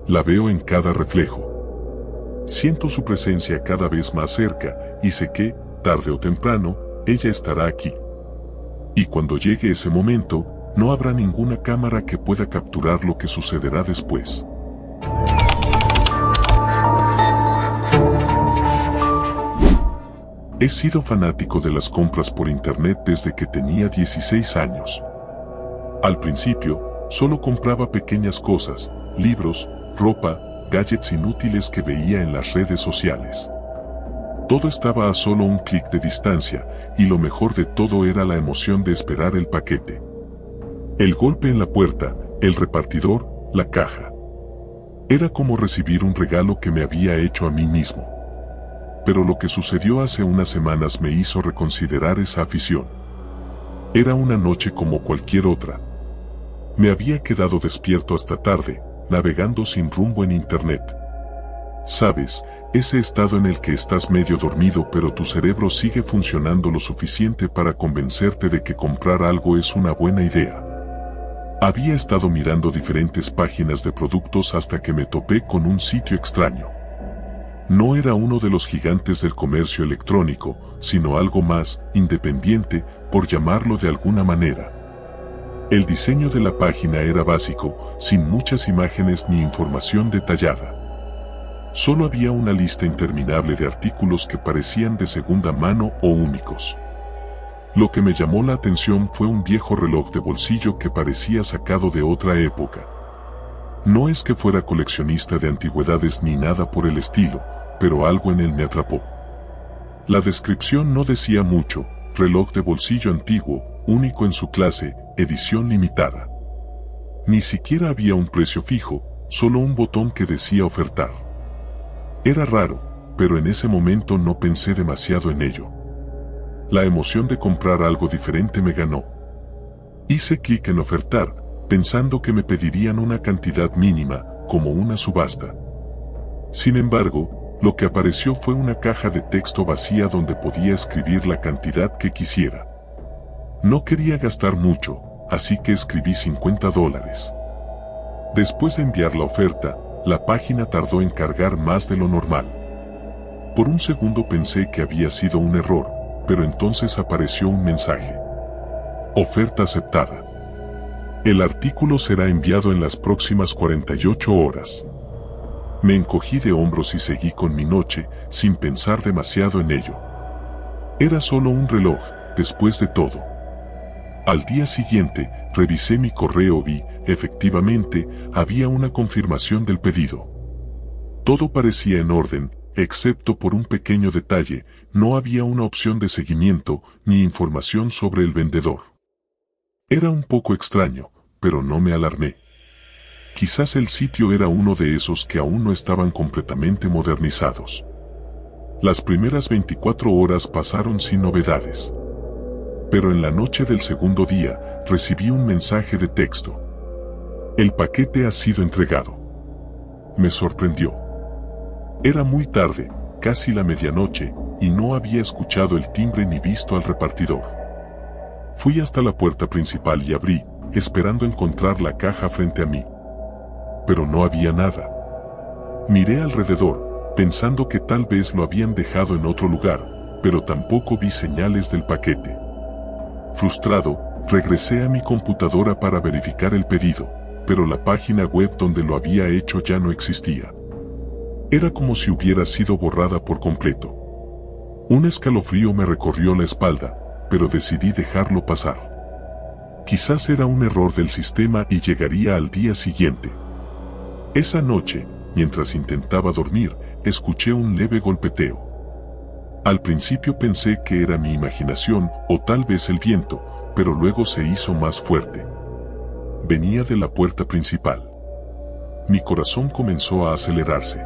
La veo en cada reflejo. Siento su presencia cada vez más cerca, y sé que, tarde o temprano, ella estará aquí. Y cuando llegue ese momento, no habrá ninguna cámara que pueda capturar lo que sucederá después. He sido fanático de las compras por internet desde que tenía 16 años. Al principio, solo compraba pequeñas cosas, libros, ropa, gadgets inútiles que veía en las redes sociales. Todo estaba a solo un clic de distancia, y lo mejor de todo era la emoción de esperar el paquete. El golpe en la puerta, el repartidor, la caja. Era como recibir un regalo que me había hecho a mí mismo. Pero lo que sucedió hace unas semanas me hizo reconsiderar esa afición. Era una noche como cualquier otra. Me había quedado despierto hasta tarde, navegando sin rumbo en internet. Sabes, ese estado en el que estás medio dormido pero tu cerebro sigue funcionando lo suficiente para convencerte de que comprar algo es una buena idea. Había estado mirando diferentes páginas de productos hasta que me topé con un sitio extraño. No era uno de los gigantes del comercio electrónico, sino algo más independiente, por llamarlo de alguna manera. El diseño de la página era básico, sin muchas imágenes ni información detallada. Solo había una lista interminable de artículos que parecían de segunda mano o únicos. Lo que me llamó la atención fue un viejo reloj de bolsillo que parecía sacado de otra época. No es que fuera coleccionista de antigüedades ni nada por el estilo, pero algo en él me atrapó. La descripción no decía mucho: reloj de bolsillo antiguo, único en su clase, edición limitada. Ni siquiera había un precio fijo, solo un botón que decía ofertar. Era raro, pero en ese momento no pensé demasiado en ello. La emoción de comprar algo diferente me ganó. Hice clic en ofertar, pensando que me pedirían una cantidad mínima, como una subasta. Sin embargo, lo que apareció fue una caja de texto vacía donde podía escribir la cantidad que quisiera. No quería gastar mucho, así que escribí $50. Después de enviar la oferta, la página tardó en cargar más de lo normal. Por un segundo pensé que había sido un error, pero entonces apareció un mensaje. Oferta aceptada. El artículo será enviado en las próximas 48 horas. Me encogí de hombros y seguí con mi noche, sin pensar demasiado en ello. Era solo un reloj, después de todo. Al día siguiente, revisé mi correo y, efectivamente, había una confirmación del pedido. Todo parecía en orden, excepto por un pequeño detalle: no había una opción de seguimiento, ni información sobre el vendedor. Era un poco extraño, pero no me alarmé. Quizás el sitio era uno de esos que aún no estaban completamente modernizados. Las primeras 24 horas pasaron sin novedades. Pero en la noche del segundo día, recibí un mensaje de texto. El paquete ha sido entregado. Me sorprendió. Era muy tarde, casi la medianoche, y no había escuchado el timbre ni visto al repartidor. Fui hasta la puerta principal y abrí, esperando encontrar la caja frente a mí. Pero no había nada. Miré alrededor, pensando que tal vez lo habían dejado en otro lugar, pero tampoco vi señales del paquete. Frustrado, regresé a mi computadora para verificar el pedido, pero la página web donde lo había hecho ya no existía. Era como si hubiera sido borrada por completo. Un escalofrío me recorrió la espalda, pero decidí dejarlo pasar. Quizás era un error del sistema y llegaría al día siguiente. Esa noche, mientras intentaba dormir, escuché un leve golpeteo. Al principio pensé que era mi imaginación o tal vez el viento, pero luego se hizo más fuerte. Venía de la puerta principal. Mi corazón comenzó a acelerarse.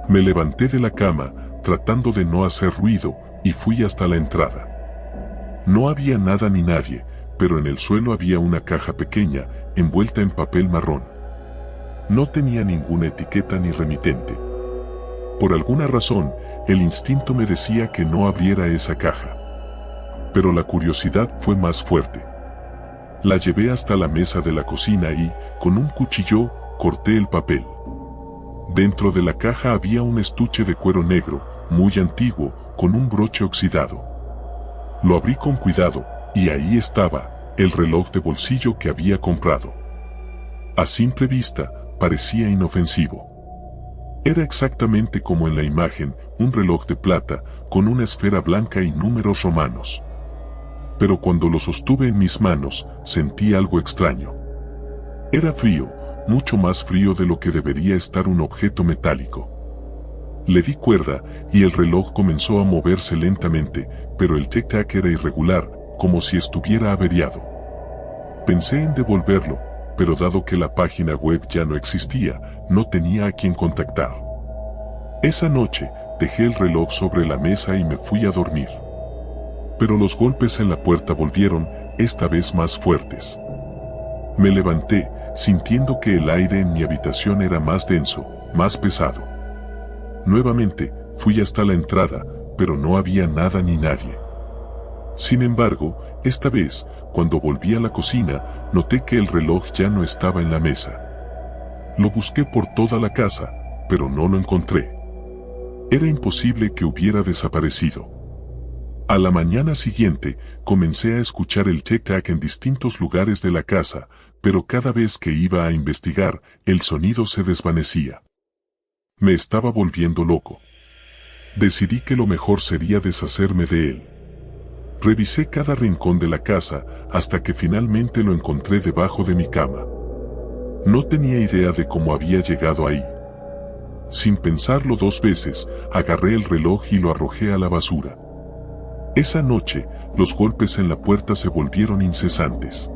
Me levanté de la cama, tratando de no hacer ruido, y fui hasta la entrada. No había nada ni nadie, pero en el suelo había una caja pequeña, envuelta en papel marrón. No tenía ninguna etiqueta ni remitente. Por alguna razón, el instinto me decía que no abriera esa caja. Pero la curiosidad fue más fuerte. La llevé hasta la mesa de la cocina y, con un cuchillo, corté el papel. Dentro de la caja había un estuche de cuero negro, muy antiguo, con un broche oxidado. Lo abrí con cuidado, y ahí estaba, el reloj de bolsillo que había comprado. A simple vista, parecía inofensivo. Era exactamente como en la imagen, un reloj de plata, con una esfera blanca y números romanos. Pero cuando lo sostuve en mis manos, sentí algo extraño. Era frío, mucho más frío de lo que debería estar un objeto metálico. Le di cuerda y el reloj comenzó a moverse lentamente, pero el tic-tac era irregular, como si estuviera averiado. Pensé en devolverlo, pero dado que la página web ya no existía, no tenía a quien contactar. Esa noche, dejé el reloj sobre la mesa y me fui a dormir. Pero los golpes en la puerta volvieron, esta vez más fuertes. Me levanté, sintiendo que el aire en mi habitación era más denso, más pesado. Nuevamente, fui hasta la entrada, pero no había nada ni nadie. Sin embargo, esta vez, cuando volví a la cocina, noté que el reloj ya no estaba en la mesa. Lo busqué por toda la casa, pero no lo encontré. Era imposible que hubiera desaparecido. A la mañana siguiente, comencé a escuchar el tic-tac en distintos lugares de la casa, pero cada vez que iba a investigar, el sonido se desvanecía. Me estaba volviendo loco. Decidí que lo mejor sería deshacerme de él. Revisé cada rincón de la casa, hasta que finalmente lo encontré debajo de mi cama. No tenía idea de cómo había llegado ahí. Sin pensarlo 2 veces, agarré el reloj y lo arrojé a la basura. Esa noche, los golpes en la puerta se volvieron incesantes.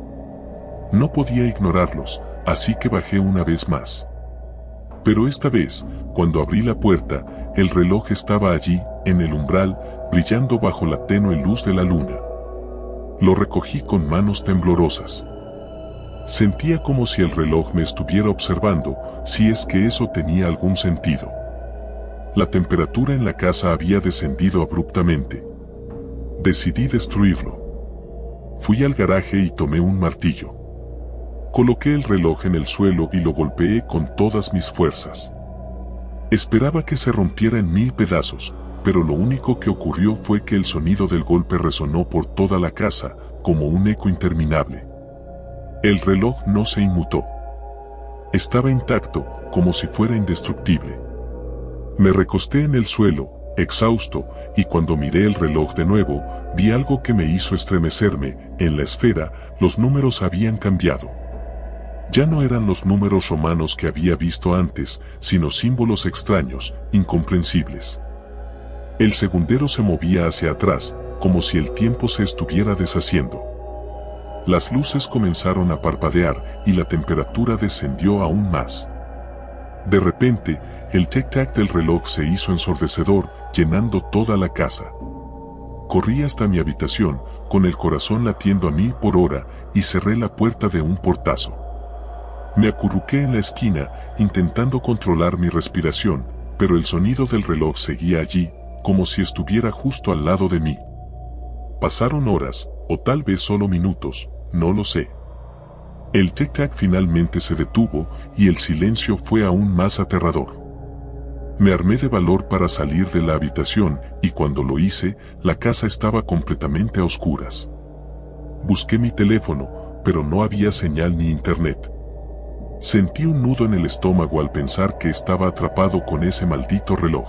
No podía ignorarlos, así que bajé una vez más. Pero esta vez, cuando abrí la puerta, el reloj estaba allí, en el umbral, brillando bajo la tenue luz de la luna. Lo recogí con manos temblorosas. Sentía como si el reloj me estuviera observando, si es que eso tenía algún sentido. La temperatura en la casa había descendido abruptamente. Decidí destruirlo. Fui al garaje y tomé un martillo. Coloqué el reloj en el suelo y lo golpeé con todas mis fuerzas. Esperaba que se rompiera en 1000 pedazos, pero lo único que ocurrió fue que el sonido del golpe resonó por toda la casa, como un eco interminable. El reloj no se inmutó. Estaba intacto, como si fuera indestructible. Me recosté en el suelo, exhausto, y cuando miré el reloj de nuevo, vi algo que me hizo estremecerme. En la esfera, los números habían cambiado. Ya no eran los números romanos que había visto antes, sino símbolos extraños, incomprensibles. El segundero se movía hacia atrás, como si el tiempo se estuviera deshaciendo. Las luces comenzaron a parpadear y la temperatura descendió aún más. De repente, el tic-tac del reloj se hizo ensordecedor, llenando toda la casa. Corrí hasta mi habitación, con el corazón latiendo a 1000 por hora, y cerré la puerta de un portazo. Me acurruqué en la esquina, intentando controlar mi respiración, pero el sonido del reloj seguía allí, como si estuviera justo al lado de mí. Pasaron horas, o tal vez solo minutos, no lo sé. El tic-tac finalmente se detuvo, y el silencio fue aún más aterrador. Me armé de valor para salir de la habitación, y cuando lo hice, la casa estaba completamente a oscuras. Busqué mi teléfono, pero no había señal ni internet. Sentí un nudo en el estómago al pensar que estaba atrapado con ese maldito reloj.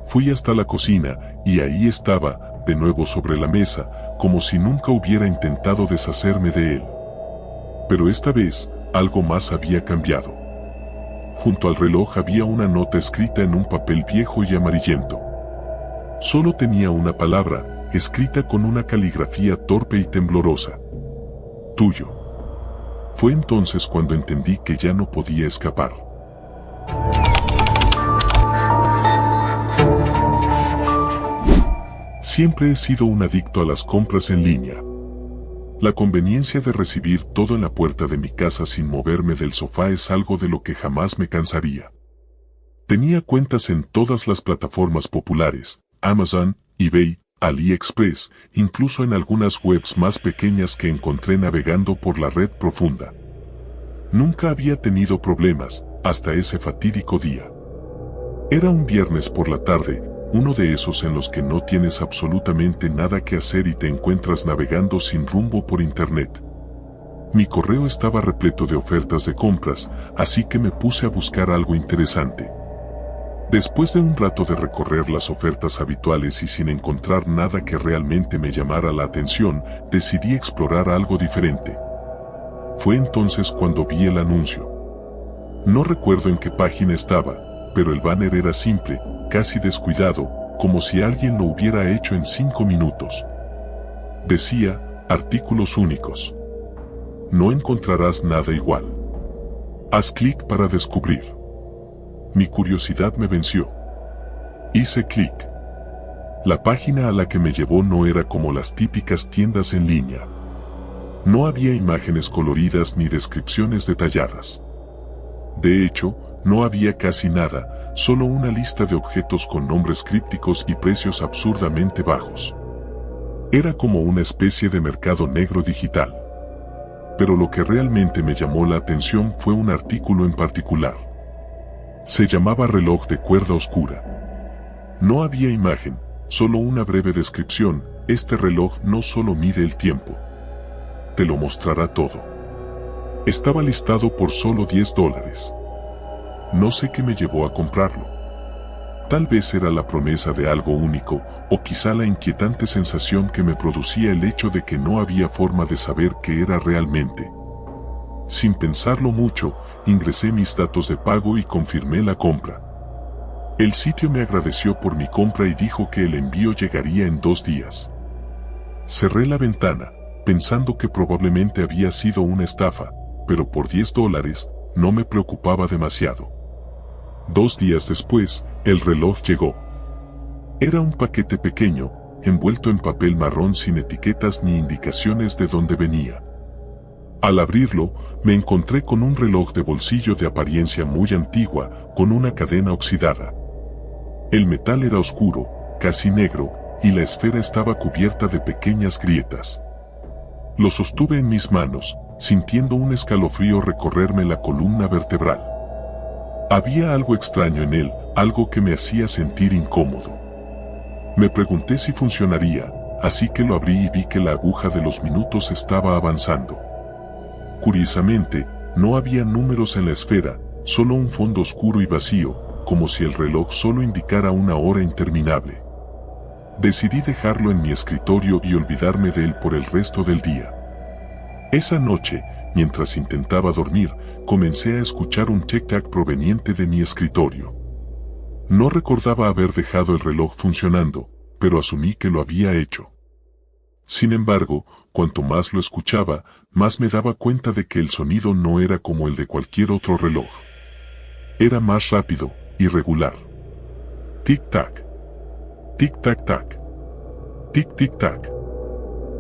Fui hasta la cocina, y ahí estaba, de nuevo sobre la mesa, como si nunca hubiera intentado deshacerme de él. Pero esta vez, algo más había cambiado. Junto al reloj había una nota escrita en un papel viejo y amarillento. Solo tenía una palabra, escrita con una caligrafía torpe y temblorosa. Tuyo. Fue entonces cuando entendí que ya no podía escapar. Siempre he sido un adicto a las compras en línea. La conveniencia de recibir todo en la puerta de mi casa sin moverme del sofá es algo de lo que jamás me cansaría. Tenía cuentas en todas las plataformas populares, Amazon, eBay, AliExpress, incluso en algunas webs más pequeñas que encontré navegando por la red profunda. Nunca había tenido problemas, hasta ese fatídico día. Era un viernes por la tarde, uno de esos en los que no tienes absolutamente nada que hacer y te encuentras navegando sin rumbo por internet. Mi correo estaba repleto de ofertas de compras, así que me puse a buscar algo interesante. Después de un rato de recorrer las ofertas habituales y sin encontrar nada que realmente me llamara la atención, decidí explorar algo diferente. Fue entonces cuando vi el anuncio. No recuerdo en qué página estaba, pero el banner era simple, casi descuidado, como si alguien lo hubiera hecho en 5 minutos. Decía, artículos únicos. No encontrarás nada igual. Haz clic para descubrir. Mi curiosidad me venció. Hice clic. La página a la que me llevó no era como las típicas tiendas en línea. No había imágenes coloridas ni descripciones detalladas. De hecho, no había casi nada, solo una lista de objetos con nombres crípticos y precios absurdamente bajos. Era como una especie de mercado negro digital. Pero lo que realmente me llamó la atención fue un artículo en particular. Se llamaba reloj de cuerda oscura. No había imagen, solo una breve descripción. Este reloj no solo mide el tiempo. Te lo mostrará todo. Estaba listado por solo $10. No sé qué me llevó a comprarlo. Tal vez era la promesa de algo único, o quizá la inquietante sensación que me producía el hecho de que no había forma de saber qué era realmente. Sin pensarlo mucho, ingresé mis datos de pago y confirmé la compra. El sitio me agradeció por mi compra y dijo que el envío llegaría en 2 días. Cerré la ventana, pensando que probablemente había sido una estafa, pero por $10 no me preocupaba demasiado. 2 días después, el reloj llegó. Era un paquete pequeño, envuelto en papel marrón sin etiquetas ni indicaciones de dónde venía. Al abrirlo, me encontré con un reloj de bolsillo de apariencia muy antigua, con una cadena oxidada. El metal era oscuro, casi negro, y la esfera estaba cubierta de pequeñas grietas. Lo sostuve en mis manos, sintiendo un escalofrío recorrerme la columna vertebral. Había algo extraño en él, algo que me hacía sentir incómodo. Me pregunté si funcionaría, así que lo abrí y vi que la aguja de los minutos estaba avanzando. Curiosamente, no había números en la esfera, solo un fondo oscuro y vacío, como si el reloj solo indicara una hora interminable. Decidí dejarlo en mi escritorio y olvidarme de él por el resto del día. Esa noche, mientras intentaba dormir, comencé a escuchar un tic-tac proveniente de mi escritorio. No recordaba haber dejado el reloj funcionando, pero asumí que lo había hecho. Sin embargo, cuanto más lo escuchaba, más me daba cuenta de que el sonido no era como el de cualquier otro reloj. Era más rápido, irregular. Tic-tac. Tic-tac-tac. Tic-tic-tac.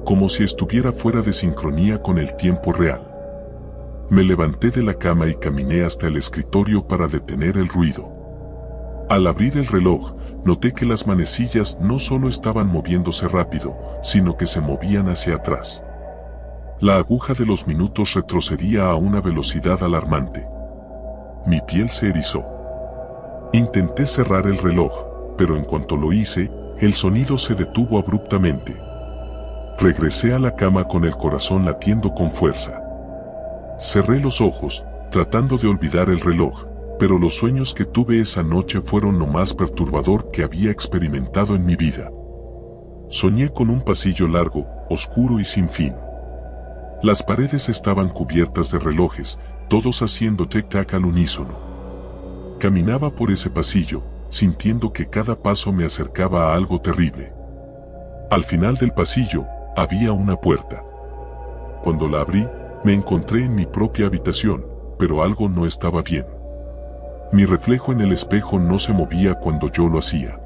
Como si estuviera fuera de sincronía con el tiempo real. Me levanté de la cama y caminé hasta el escritorio para detener el ruido. Al abrir el reloj, noté que las manecillas no solo estaban moviéndose rápido, sino que se movían hacia atrás. La aguja de los minutos retrocedía a una velocidad alarmante. Mi piel se erizó. Intenté cerrar el reloj, pero en cuanto lo hice, el sonido se detuvo abruptamente. Regresé a la cama con el corazón latiendo con fuerza. Cerré los ojos, tratando de olvidar el reloj, pero los sueños que tuve esa noche fueron lo más perturbador que había experimentado en mi vida. Soñé con un pasillo largo, oscuro y sin fin. Las paredes estaban cubiertas de relojes, todos haciendo tic-tac al unísono. Caminaba por ese pasillo, sintiendo que cada paso me acercaba a algo terrible. Al final del pasillo, había una puerta. Cuando la abrí, me encontré en mi propia habitación, pero algo no estaba bien. Mi reflejo en el espejo no se movía cuando yo lo hacía.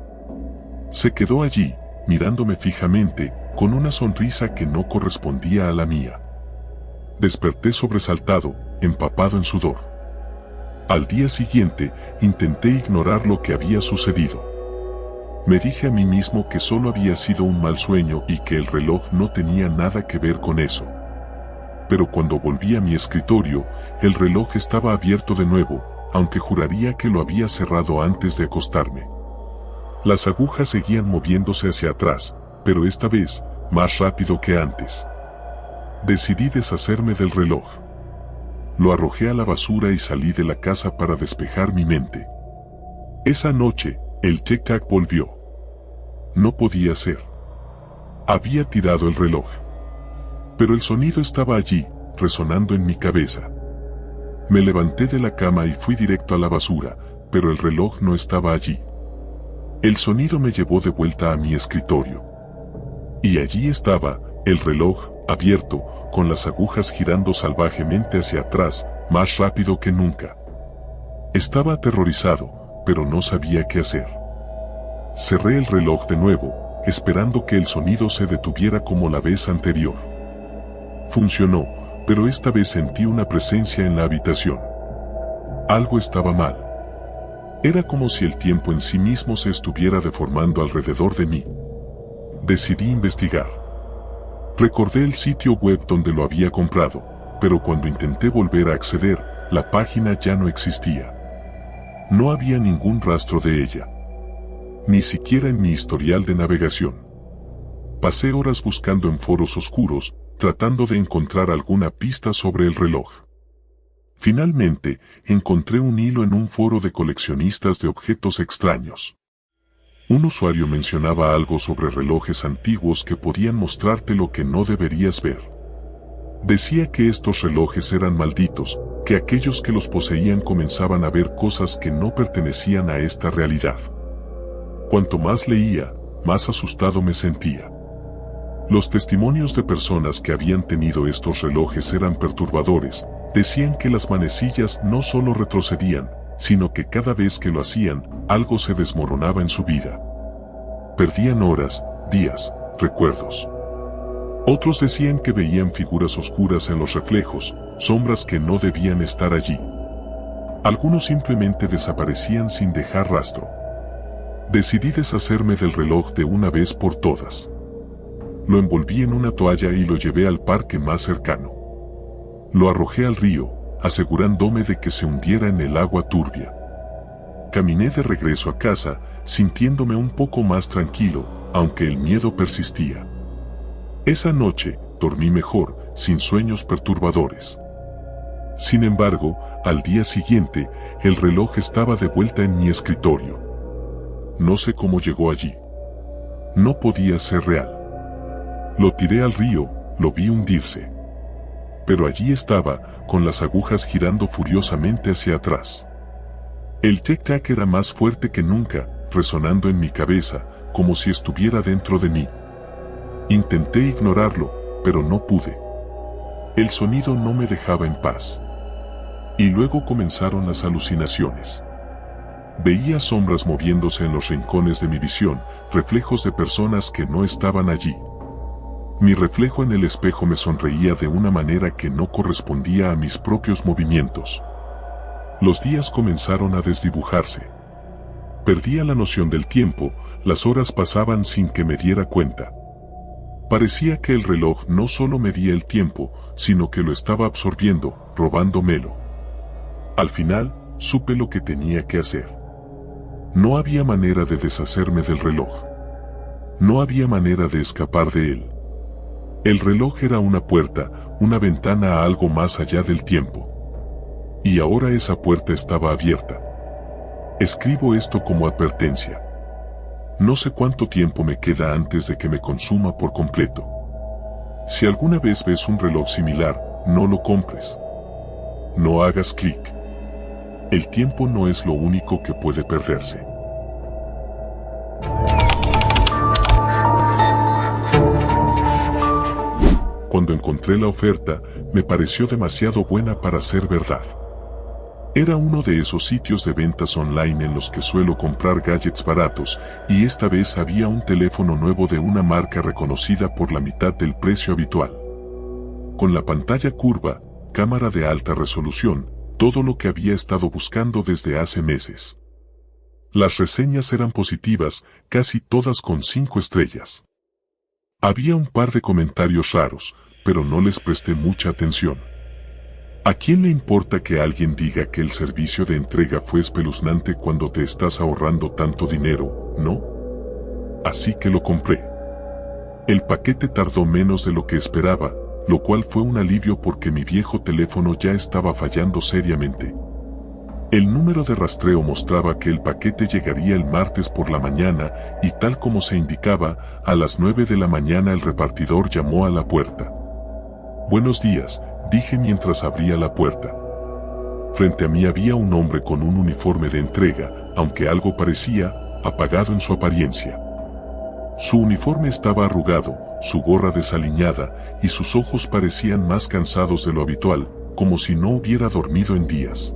Se quedó allí, mirándome fijamente, con una sonrisa que no correspondía a la mía. Desperté sobresaltado, empapado en sudor. Al día siguiente, intenté ignorar lo que había sucedido. Me dije a mí mismo que solo había sido un mal sueño y que el reloj no tenía nada que ver con eso. Pero cuando volví a mi escritorio, el reloj estaba abierto de nuevo, aunque juraría que lo había cerrado antes de acostarme. Las agujas seguían moviéndose hacia atrás, pero esta vez, más rápido que antes. Decidí deshacerme del reloj. Lo arrojé a la basura y salí de la casa para despejar mi mente. Esa noche, el tic-tac volvió. No podía ser. Había tirado el reloj. Pero el sonido estaba allí, resonando en mi cabeza. Me levanté de la cama y fui directo a la basura, pero el reloj no estaba allí. El sonido me llevó de vuelta a mi escritorio. Y allí estaba, el reloj, abierto, con las agujas girando salvajemente hacia atrás, más rápido que nunca. Estaba aterrorizado, pero no sabía qué hacer. Cerré el reloj de nuevo, esperando que el sonido se detuviera como la vez anterior. Funcionó, pero esta vez sentí una presencia en la habitación. Algo estaba mal. Era como si el tiempo en sí mismo se estuviera deformando alrededor de mí. Decidí investigar. Recordé el sitio web donde lo había comprado, pero cuando intenté volver a acceder, la página ya no existía. No había ningún rastro de ella. Ni siquiera en mi historial de navegación. Pasé horas buscando en foros oscuros, tratando de encontrar alguna pista sobre el reloj. Finalmente, encontré un hilo en un foro de coleccionistas de objetos extraños. Un usuario mencionaba algo sobre relojes antiguos que podían mostrarte lo que no deberías ver. Decía que estos relojes eran malditos, que aquellos que los poseían comenzaban a ver cosas que no pertenecían a esta realidad. Cuanto más leía, más asustado me sentía. Los testimonios de personas que habían tenido estos relojes eran perturbadores. Decían que las manecillas no solo retrocedían, sino que cada vez que lo hacían, algo se desmoronaba en su vida. Perdían horas, días, recuerdos. Otros decían que veían figuras oscuras en los reflejos, sombras que no debían estar allí. Algunos simplemente desaparecían sin dejar rastro. Decidí deshacerme del reloj de una vez por todas. Lo envolví en una toalla y lo llevé al parque más cercano. Lo arrojé al río, asegurándome de que se hundiera en el agua turbia. Caminé de regreso a casa, sintiéndome un poco más tranquilo, aunque el miedo persistía. Esa noche, dormí mejor, sin sueños perturbadores. Sin embargo, al día siguiente, el reloj estaba de vuelta en mi escritorio. No sé cómo llegó allí. No podía ser real. Lo tiré al río, lo vi hundirse. Pero allí estaba, con las agujas girando furiosamente hacia atrás. El tic-tac era más fuerte que nunca, resonando en mi cabeza, como si estuviera dentro de mí. Intenté ignorarlo, pero no pude. El sonido no me dejaba en paz. Y luego comenzaron las alucinaciones. Veía sombras moviéndose en los rincones de mi visión, reflejos de personas que no estaban allí. Mi reflejo en el espejo me sonreía de una manera que no correspondía a mis propios movimientos. Los días comenzaron a desdibujarse. Perdía la noción del tiempo, las horas pasaban sin que me diera cuenta. Parecía que el reloj no solo medía el tiempo, sino que lo estaba absorbiendo, robándomelo. Al final, supe lo que tenía que hacer. No había manera de deshacerme del reloj. No había manera de escapar de él. El reloj era una puerta, una ventana a algo más allá del tiempo. Y ahora esa puerta estaba abierta. Escribo esto como advertencia. No sé cuánto tiempo me queda antes de que me consuma por completo. Si alguna vez ves un reloj similar, no lo compres. No hagas clic. El tiempo no es lo único que puede perderse. Cuando encontré la oferta, me pareció demasiado buena para ser verdad. Era uno de esos sitios de ventas online en los que suelo comprar gadgets baratos, y esta vez había un teléfono nuevo de una marca reconocida por la mitad del precio habitual. Con la pantalla curva, cámara de alta resolución, todo lo que había estado buscando desde hace meses. Las reseñas eran positivas, casi todas con 5 estrellas. Había un par de comentarios raros, pero no les presté mucha atención. ¿A quién le importa que alguien diga que el servicio de entrega fue espeluznante cuando te estás ahorrando tanto dinero, no? Así que lo compré. El paquete tardó menos de lo que esperaba, lo cual fue un alivio porque mi viejo teléfono ya estaba fallando seriamente. El número de rastreo mostraba que el paquete llegaría el martes por la mañana y tal como se indicaba, a las 9 de la mañana el repartidor llamó a la puerta. «Buenos días», dije mientras abría la puerta. Frente a mí había un hombre con un uniforme de entrega, aunque algo parecía apagado en su apariencia. Su uniforme estaba arrugado, su gorra desaliñada, y sus ojos parecían más cansados de lo habitual, como si no hubiera dormido en días.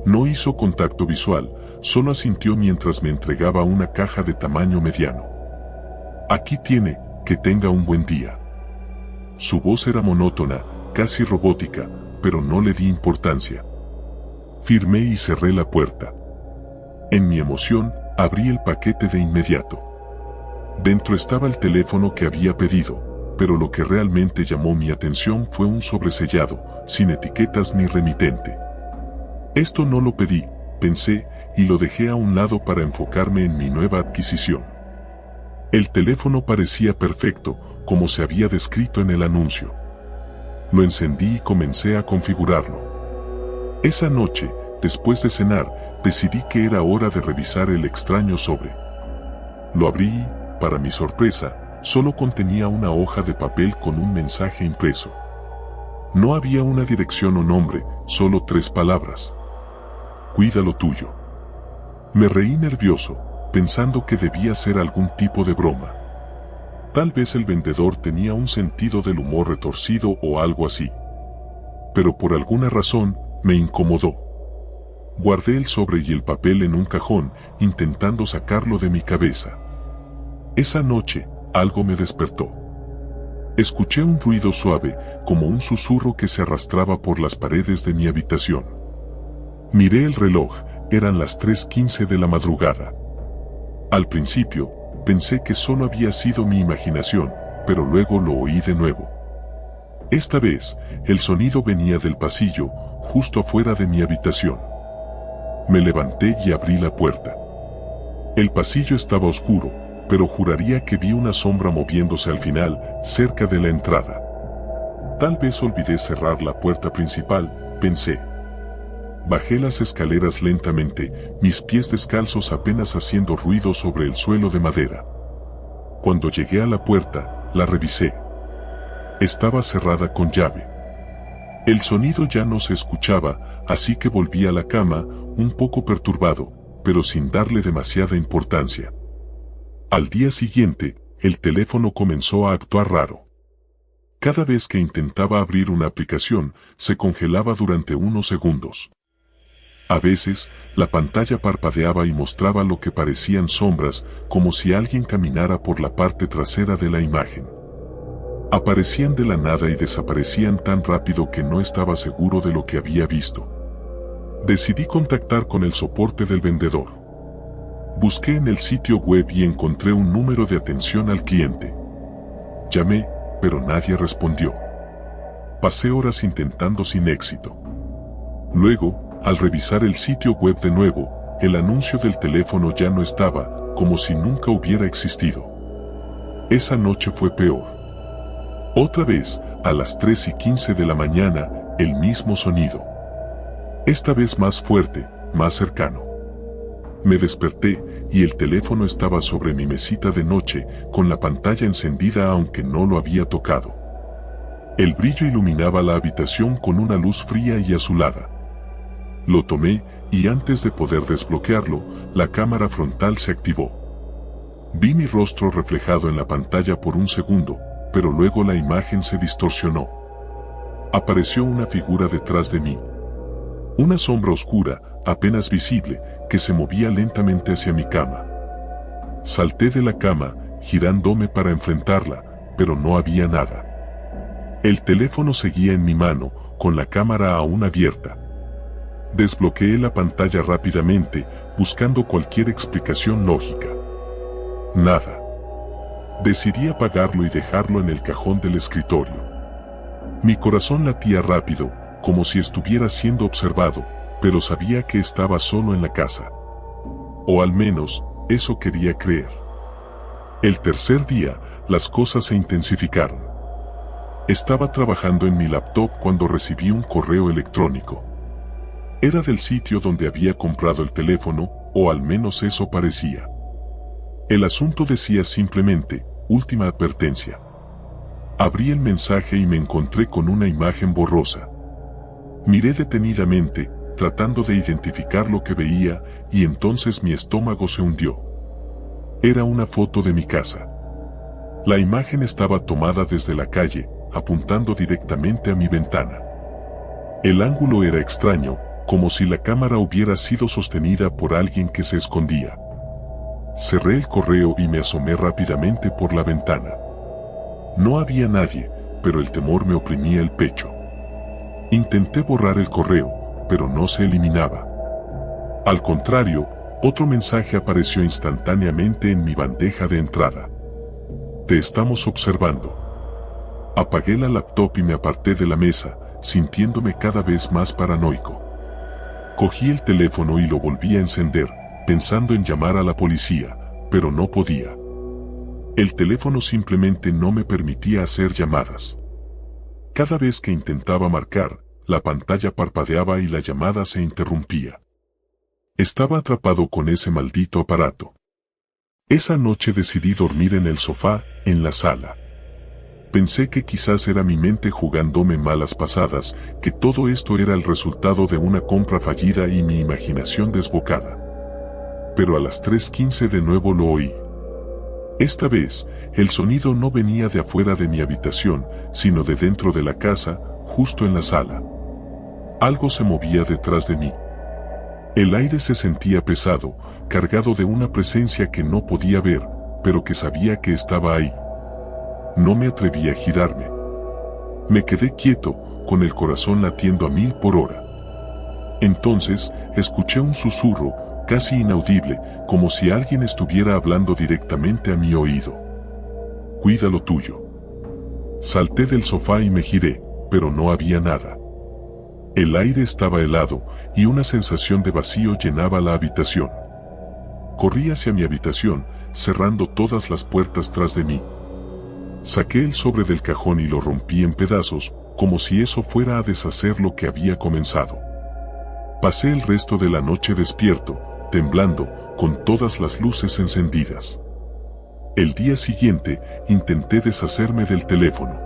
No hizo contacto visual, solo asintió mientras me entregaba una caja de tamaño mediano. Aquí tiene, que tenga un buen día. Su voz era monótona, casi robótica, pero no le di importancia. Firmé y cerré la puerta. En mi emoción, abrí el paquete de inmediato. Dentro estaba el teléfono que había pedido, pero lo que realmente llamó mi atención fue un sobresellado, sin etiquetas ni remitente. Esto no lo pedí, pensé, y lo dejé a un lado para enfocarme en mi nueva adquisición. El teléfono parecía perfecto, como se había descrito en el anuncio. Lo encendí y comencé a configurarlo. Esa noche, después de cenar, decidí que era hora de revisar el extraño sobre. Lo abrí y, para mi sorpresa, solo contenía una hoja de papel con un mensaje impreso. No había una dirección o nombre, solo 3 palabras. Cuida lo tuyo. Me reí nervioso, pensando que debía ser algún tipo de broma. Tal vez el vendedor tenía un sentido del humor retorcido o algo así. Pero por alguna razón, me incomodó. Guardé el sobre y el papel en un cajón, intentando sacarlo de mi cabeza. Esa noche, algo me despertó. Escuché un ruido suave, como un susurro que se arrastraba por las paredes de mi habitación. Miré el reloj, eran las 3:15 de la madrugada. Al principio, pensé que solo había sido mi imaginación, pero luego lo oí de nuevo. Esta vez, el sonido venía del pasillo, justo afuera de mi habitación. Me levanté y abrí la puerta. El pasillo estaba oscuro, pero juraría que vi una sombra moviéndose al final, cerca de la entrada. Tal vez olvidé cerrar la puerta principal, pensé. Bajé las escaleras lentamente, mis pies descalzos apenas haciendo ruido sobre el suelo de madera. Cuando llegué a la puerta, la revisé. Estaba cerrada con llave. El sonido ya no se escuchaba, así que volví a la cama, un poco perturbado, pero sin darle demasiada importancia. Al día siguiente, el teléfono comenzó a actuar raro. Cada vez que intentaba abrir una aplicación, se congelaba durante unos segundos. A veces, la pantalla parpadeaba y mostraba lo que parecían sombras, como si alguien caminara por la parte trasera de la imagen. Aparecían de la nada y desaparecían tan rápido que no estaba seguro de lo que había visto. Decidí contactar con el soporte del vendedor. Busqué en el sitio web y encontré un número de atención al cliente. Llamé, pero nadie respondió. Pasé horas intentando sin éxito. Luego, al revisar el sitio web de nuevo, el anuncio del teléfono ya no estaba, como si nunca hubiera existido. Esa noche fue peor. Otra vez, a las 3:15 de la mañana, el mismo sonido. Esta vez más fuerte, más cercano. Me desperté, y el teléfono estaba sobre mi mesita de noche, con la pantalla encendida aunque no lo había tocado. El brillo iluminaba la habitación con una luz fría y azulada. Lo tomé, y antes de poder desbloquearlo, la cámara frontal se activó. Vi mi rostro reflejado en la pantalla por un segundo, pero luego la imagen se distorsionó. Apareció una figura detrás de mí. Una sombra oscura, apenas visible, que se movía lentamente hacia mi cama. Salté de la cama, girándome para enfrentarla, pero no había nada. El teléfono seguía en mi mano, con la cámara aún abierta. Desbloqueé la pantalla rápidamente, buscando cualquier explicación lógica. Nada. Decidí apagarlo y dejarlo en el cajón del escritorio. Mi corazón latía rápido, como si estuviera siendo observado, pero sabía que estaba solo en la casa. O al menos, eso quería creer. El tercer día, las cosas se intensificaron. Estaba trabajando en mi laptop cuando recibí un correo electrónico. Era del sitio donde había comprado el teléfono, o al menos eso parecía. El asunto decía simplemente, última advertencia. Abrí el mensaje y me encontré con una imagen borrosa. Miré detenidamente, tratando de identificar lo que veía, y entonces mi estómago se hundió. Era una foto de mi casa. La imagen estaba tomada desde la calle, apuntando directamente a mi ventana. El ángulo era extraño, como si la cámara hubiera sido sostenida por alguien que se escondía. Cerré el correo y me asomé rápidamente por la ventana. No había nadie, pero el temor me oprimía el pecho. Intenté borrar el correo, pero no se eliminaba. Al contrario, otro mensaje apareció instantáneamente en mi bandeja de entrada. Te estamos observando. Apagué la laptop y me aparté de la mesa, sintiéndome cada vez más paranoico. Cogí el teléfono y lo volví a encender, pensando en llamar a la policía, pero no podía. El teléfono simplemente no me permitía hacer llamadas. Cada vez que intentaba marcar, la pantalla parpadeaba y la llamada se interrumpía. Estaba atrapado con ese maldito aparato. Esa noche decidí dormir en el sofá, en la sala. Pensé que quizás era mi mente jugándome malas pasadas, que todo esto era el resultado de una compra fallida y mi imaginación desbocada. Pero a las 3:15 de nuevo lo oí. Esta vez, el sonido no venía de afuera de mi habitación, sino de dentro de la casa, justo en la sala. Algo se movía detrás de mí. El aire se sentía pesado, cargado de una presencia que no podía ver, pero que sabía que estaba ahí. No me atreví a girarme. Me quedé quieto, con el corazón latiendo a 1000 por hora. Entonces, escuché un susurro, casi inaudible, como si alguien estuviera hablando directamente a mi oído. Cuida lo tuyo. Salté del sofá y me giré, pero no había nada. El aire estaba helado, y una sensación de vacío llenaba la habitación. Corrí hacia mi habitación, cerrando todas las puertas tras de mí. Saqué el sobre del cajón y lo rompí en pedazos, como si eso fuera a deshacer lo que había comenzado. Pasé el resto de la noche despierto, temblando, con todas las luces encendidas. El día siguiente, intenté deshacerme del teléfono.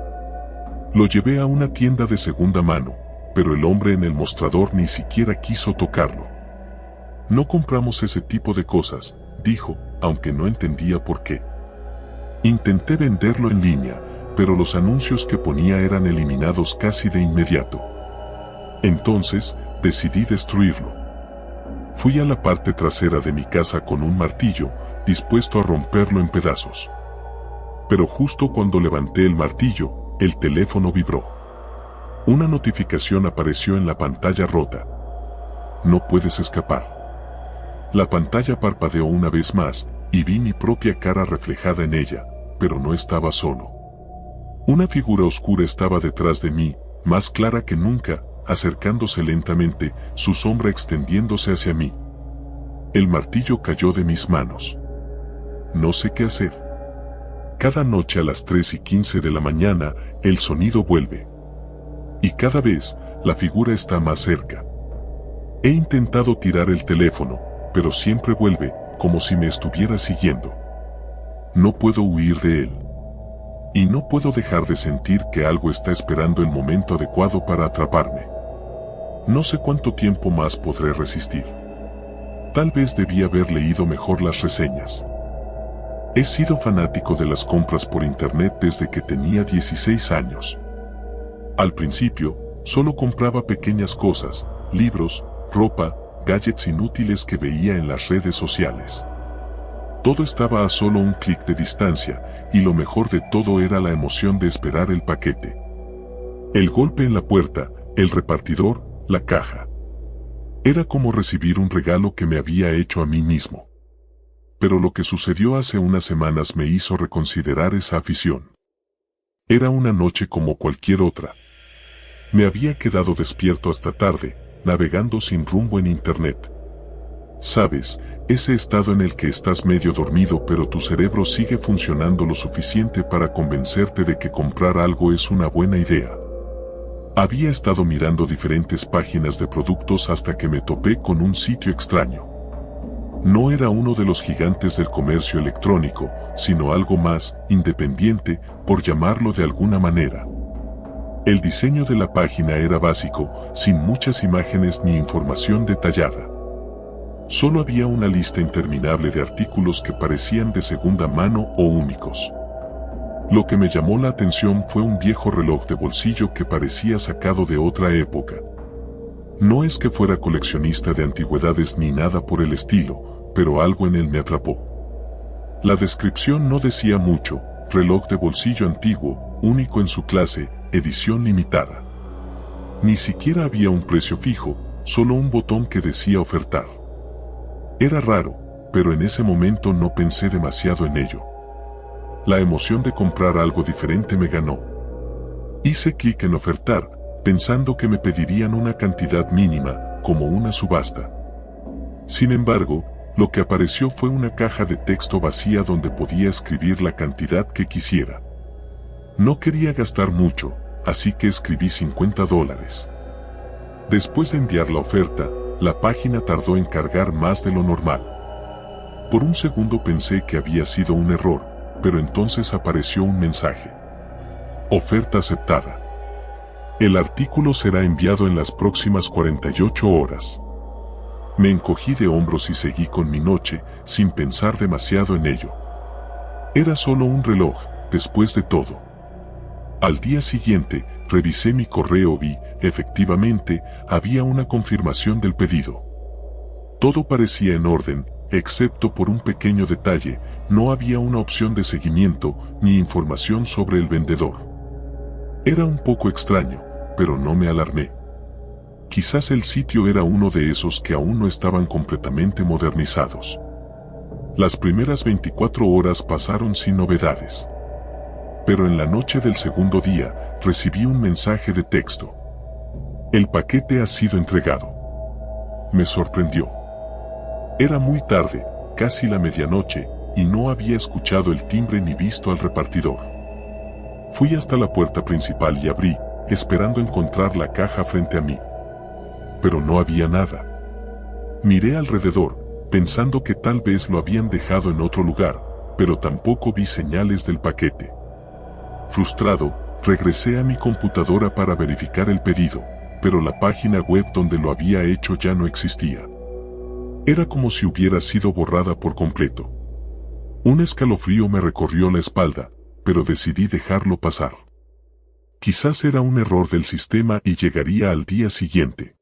Lo llevé a una tienda de segunda mano, pero el hombre en el mostrador ni siquiera quiso tocarlo. No compramos ese tipo de cosas, dijo, aunque no entendía por qué. Intenté venderlo en línea, pero los anuncios que ponía eran eliminados casi de inmediato. Entonces, decidí destruirlo. Fui a la parte trasera de mi casa con un martillo, dispuesto a romperlo en pedazos. Pero justo cuando levanté el martillo, el teléfono vibró. Una notificación apareció en la pantalla rota. No puedes escapar. La pantalla parpadeó una vez más, y vi mi propia cara reflejada en ella, pero no estaba solo. Una figura oscura estaba detrás de mí, más clara que nunca, acercándose lentamente, su sombra extendiéndose hacia mí. El martillo cayó de mis manos. No sé qué hacer. Cada noche a las 3:15 de la mañana, el sonido vuelve. Y cada vez, la figura está más cerca. He intentado tirar el teléfono, pero siempre vuelve, como si me estuviera siguiendo. No puedo huir de él. Y no puedo dejar de sentir que algo está esperando el momento adecuado para atraparme. No sé cuánto tiempo más podré resistir. Tal vez debí haber leído mejor las reseñas. He sido fanático de las compras por internet desde que tenía 16 años. Al principio, solo compraba pequeñas cosas, libros, ropa, gadgets inútiles que veía en las redes sociales. Todo estaba a solo un clic de distancia, y lo mejor de todo era la emoción de esperar el paquete. El golpe en la puerta, el repartidor, la caja. Era como recibir un regalo que me había hecho a mí mismo. Pero lo que sucedió hace unas semanas me hizo reconsiderar esa afición. Era una noche como cualquier otra. Me había quedado despierto hasta tarde, navegando sin rumbo en internet. Sabes, ese estado en el que estás medio dormido pero tu cerebro sigue funcionando lo suficiente para convencerte de que comprar algo es una buena idea. Había estado mirando diferentes páginas de productos hasta que me topé con un sitio extraño. No era uno de los gigantes del comercio electrónico, sino algo más independiente, por llamarlo de alguna manera. El diseño de la página era básico, sin muchas imágenes ni información detallada. Solo había una lista interminable de artículos que parecían de segunda mano o únicos. Lo que me llamó la atención fue un viejo reloj de bolsillo que parecía sacado de otra época. No es que fuera coleccionista de antigüedades ni nada por el estilo, pero algo en él me atrapó. La descripción no decía mucho: reloj de bolsillo antiguo, único en su clase, edición limitada. Ni siquiera había un precio fijo, solo un botón que decía ofertar. Era raro, pero en ese momento no pensé demasiado en ello. La emoción de comprar algo diferente me ganó. Hice clic en ofertar, pensando que me pedirían una cantidad mínima, como una subasta. Sin embargo, lo que apareció fue una caja de texto vacía donde podía escribir la cantidad que quisiera. No quería gastar mucho, así que escribí $50. Después de enviar la oferta, la página tardó en cargar más de lo normal. Por un segundo pensé que había sido un error, pero entonces apareció un mensaje. Oferta aceptada. El artículo será enviado en las próximas 48 horas. Me encogí de hombros y seguí con mi noche, sin pensar demasiado en ello. Era solo un reloj, después de todo. Al día siguiente, revisé mi correo y, efectivamente, había una confirmación del pedido. Todo parecía en orden, excepto por un pequeño detalle: no había una opción de seguimiento ni información sobre el vendedor. Era un poco extraño, pero no me alarmé. Quizás el sitio era uno de esos que aún no estaban completamente modernizados. Las primeras 24 horas pasaron sin novedades. Pero en la noche del segundo día, recibí un mensaje de texto. El paquete ha sido entregado. Me sorprendió. Era muy tarde, casi la medianoche, y no había escuchado el timbre ni visto al repartidor. Fui hasta la puerta principal y abrí, esperando encontrar la caja frente a mí. Pero no había nada. Miré alrededor, pensando que tal vez lo habían dejado en otro lugar, pero tampoco vi señales del paquete. Frustrado, regresé a mi computadora para verificar el pedido, pero la página web donde lo había hecho ya no existía. Era como si hubiera sido borrada por completo. Un escalofrío me recorrió la espalda, pero decidí dejarlo pasar. Quizás era un error del sistema y llegaría al día siguiente.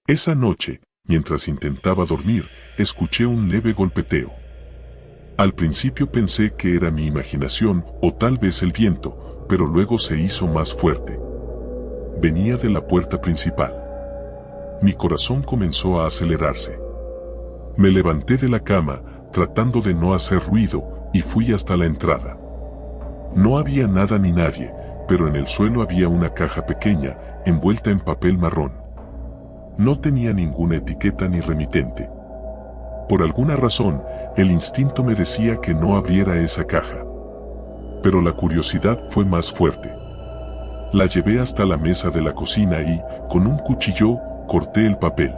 Esa noche, mientras intentaba dormir, escuché un leve golpeteo. Al principio pensé que era mi imaginación o tal vez el viento, pero luego se hizo más fuerte. Venía de la puerta principal. Mi corazón comenzó a acelerarse. Me levanté de la cama, tratando de no hacer ruido, y fui hasta la entrada. No había nada ni nadie, pero en el suelo había una caja pequeña, envuelta en papel marrón. No tenía ninguna etiqueta ni remitente. Por alguna razón, el instinto me decía que no abriera esa caja. Pero la curiosidad fue más fuerte. La llevé hasta la mesa de la cocina y, con un cuchillo, corté el papel.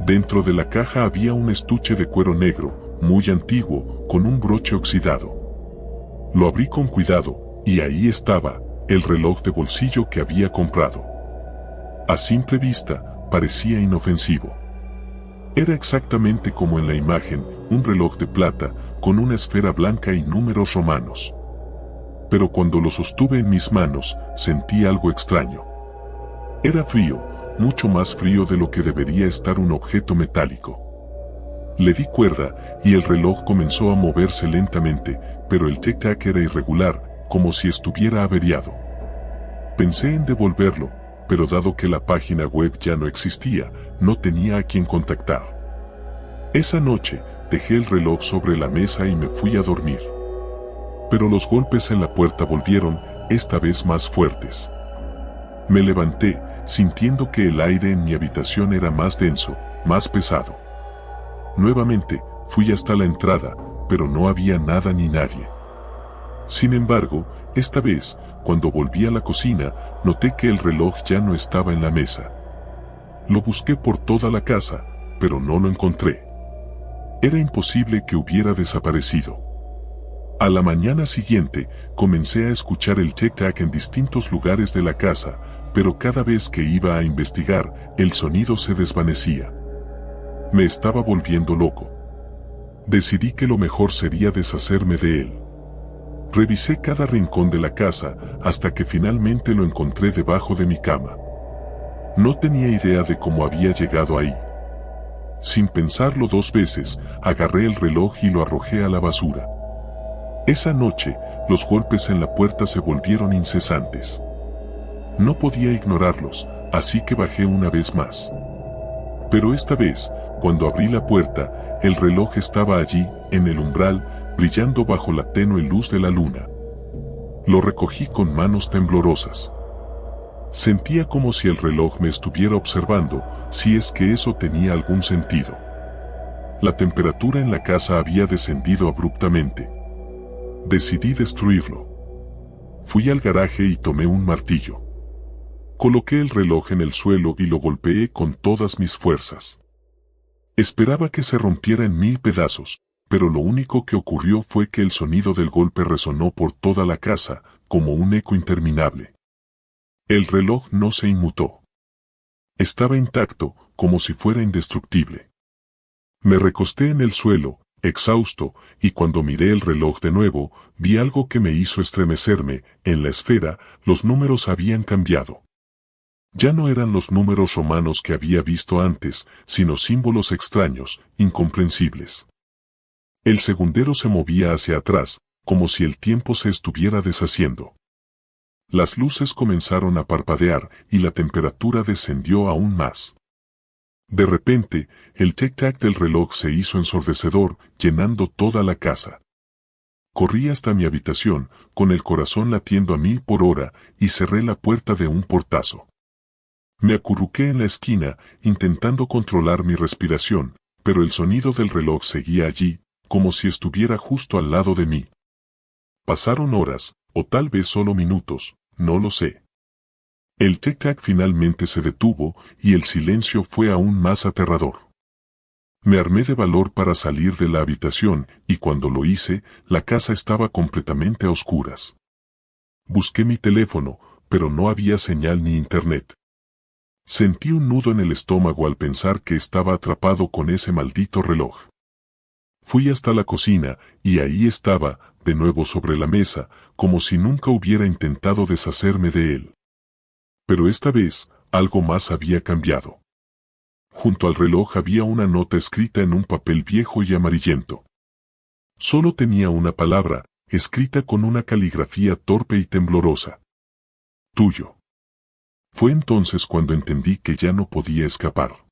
Dentro de la caja había un estuche de cuero negro, muy antiguo, con un broche oxidado. Lo abrí con cuidado, y ahí estaba, el reloj de bolsillo que había comprado. A simple vista, parecía inofensivo. Era exactamente como en la imagen, un reloj de plata, con una esfera blanca y números romanos. Pero cuando lo sostuve en mis manos, sentí algo extraño. Era frío, mucho más frío de lo que debería estar un objeto metálico. Le di cuerda, y el reloj comenzó a moverse lentamente, pero el tic-tac era irregular, como si estuviera averiado. Pensé en devolverlo, pero dado que la página web ya no existía, no tenía a quien contactar. Esa noche, dejé el reloj sobre la mesa y me fui a dormir. Pero los golpes en la puerta volvieron, esta vez más fuertes. Me levanté, sintiendo que el aire en mi habitación era más denso, más pesado. Nuevamente, fui hasta la entrada, pero no había nada ni nadie. Sin embargo, esta vez, cuando volví a la cocina, noté que el reloj ya no estaba en la mesa. Lo busqué por toda la casa, pero no lo encontré. Era imposible que hubiera desaparecido. A la mañana siguiente, comencé a escuchar el tic-tac en distintos lugares de la casa, pero cada vez que iba a investigar, el sonido se desvanecía. Me estaba volviendo loco. Decidí que lo mejor sería deshacerme de él. Revisé cada rincón de la casa, hasta que finalmente lo encontré debajo de mi cama. No tenía idea de cómo había llegado ahí. Sin pensarlo 2 veces, agarré el reloj y lo arrojé a la basura. Esa noche, los golpes en la puerta se volvieron incesantes. No podía ignorarlos, así que bajé una vez más. Pero esta vez, cuando abrí la puerta, el reloj estaba allí, en el umbral, brillando bajo la tenue luz de la luna. Lo recogí con manos temblorosas. Sentía como si el reloj me estuviera observando, si es que eso tenía algún sentido. La temperatura en la casa había descendido abruptamente. Decidí destruirlo. Fui al garaje y tomé un martillo. Coloqué el reloj en el suelo y lo golpeé con todas mis fuerzas. Esperaba que se rompiera en 1000 pedazos, pero lo único que ocurrió fue que el sonido del golpe resonó por toda la casa, como un eco interminable. El reloj no se inmutó. Estaba intacto, como si fuera indestructible. Me recosté en el suelo, exhausto, y cuando miré el reloj de nuevo, vi algo que me hizo estremecerme. En la esfera, los números habían cambiado. Ya no eran los números romanos que había visto antes, sino símbolos extraños, incomprensibles. El segundero se movía hacia atrás, como si el tiempo se estuviera deshaciendo. Las luces comenzaron a parpadear y la temperatura descendió aún más. De repente, el tic-tac del reloj se hizo ensordecedor, llenando toda la casa. Corrí hasta mi habitación, con el corazón latiendo a 1000 por hora, y cerré la puerta de un portazo. Me acurruqué en la esquina, intentando controlar mi respiración, pero el sonido del reloj seguía allí, como si estuviera justo al lado de mí. Pasaron horas, o tal vez solo minutos, no lo sé. El tic-tac finalmente se detuvo y el silencio fue aún más aterrador. Me armé de valor para salir de la habitación y cuando lo hice, la casa estaba completamente a oscuras. Busqué mi teléfono, pero no había señal ni internet. Sentí un nudo en el estómago al pensar que estaba atrapado con ese maldito reloj. Fui hasta la cocina y ahí estaba, de nuevo sobre la mesa, como si nunca hubiera intentado deshacerme de él. Pero esta vez, algo más había cambiado. Junto al reloj había una nota escrita en un papel viejo y amarillento. Solo tenía una palabra, escrita con una caligrafía torpe y temblorosa. Tuyo. Fue entonces cuando entendí que ya no podía escapar.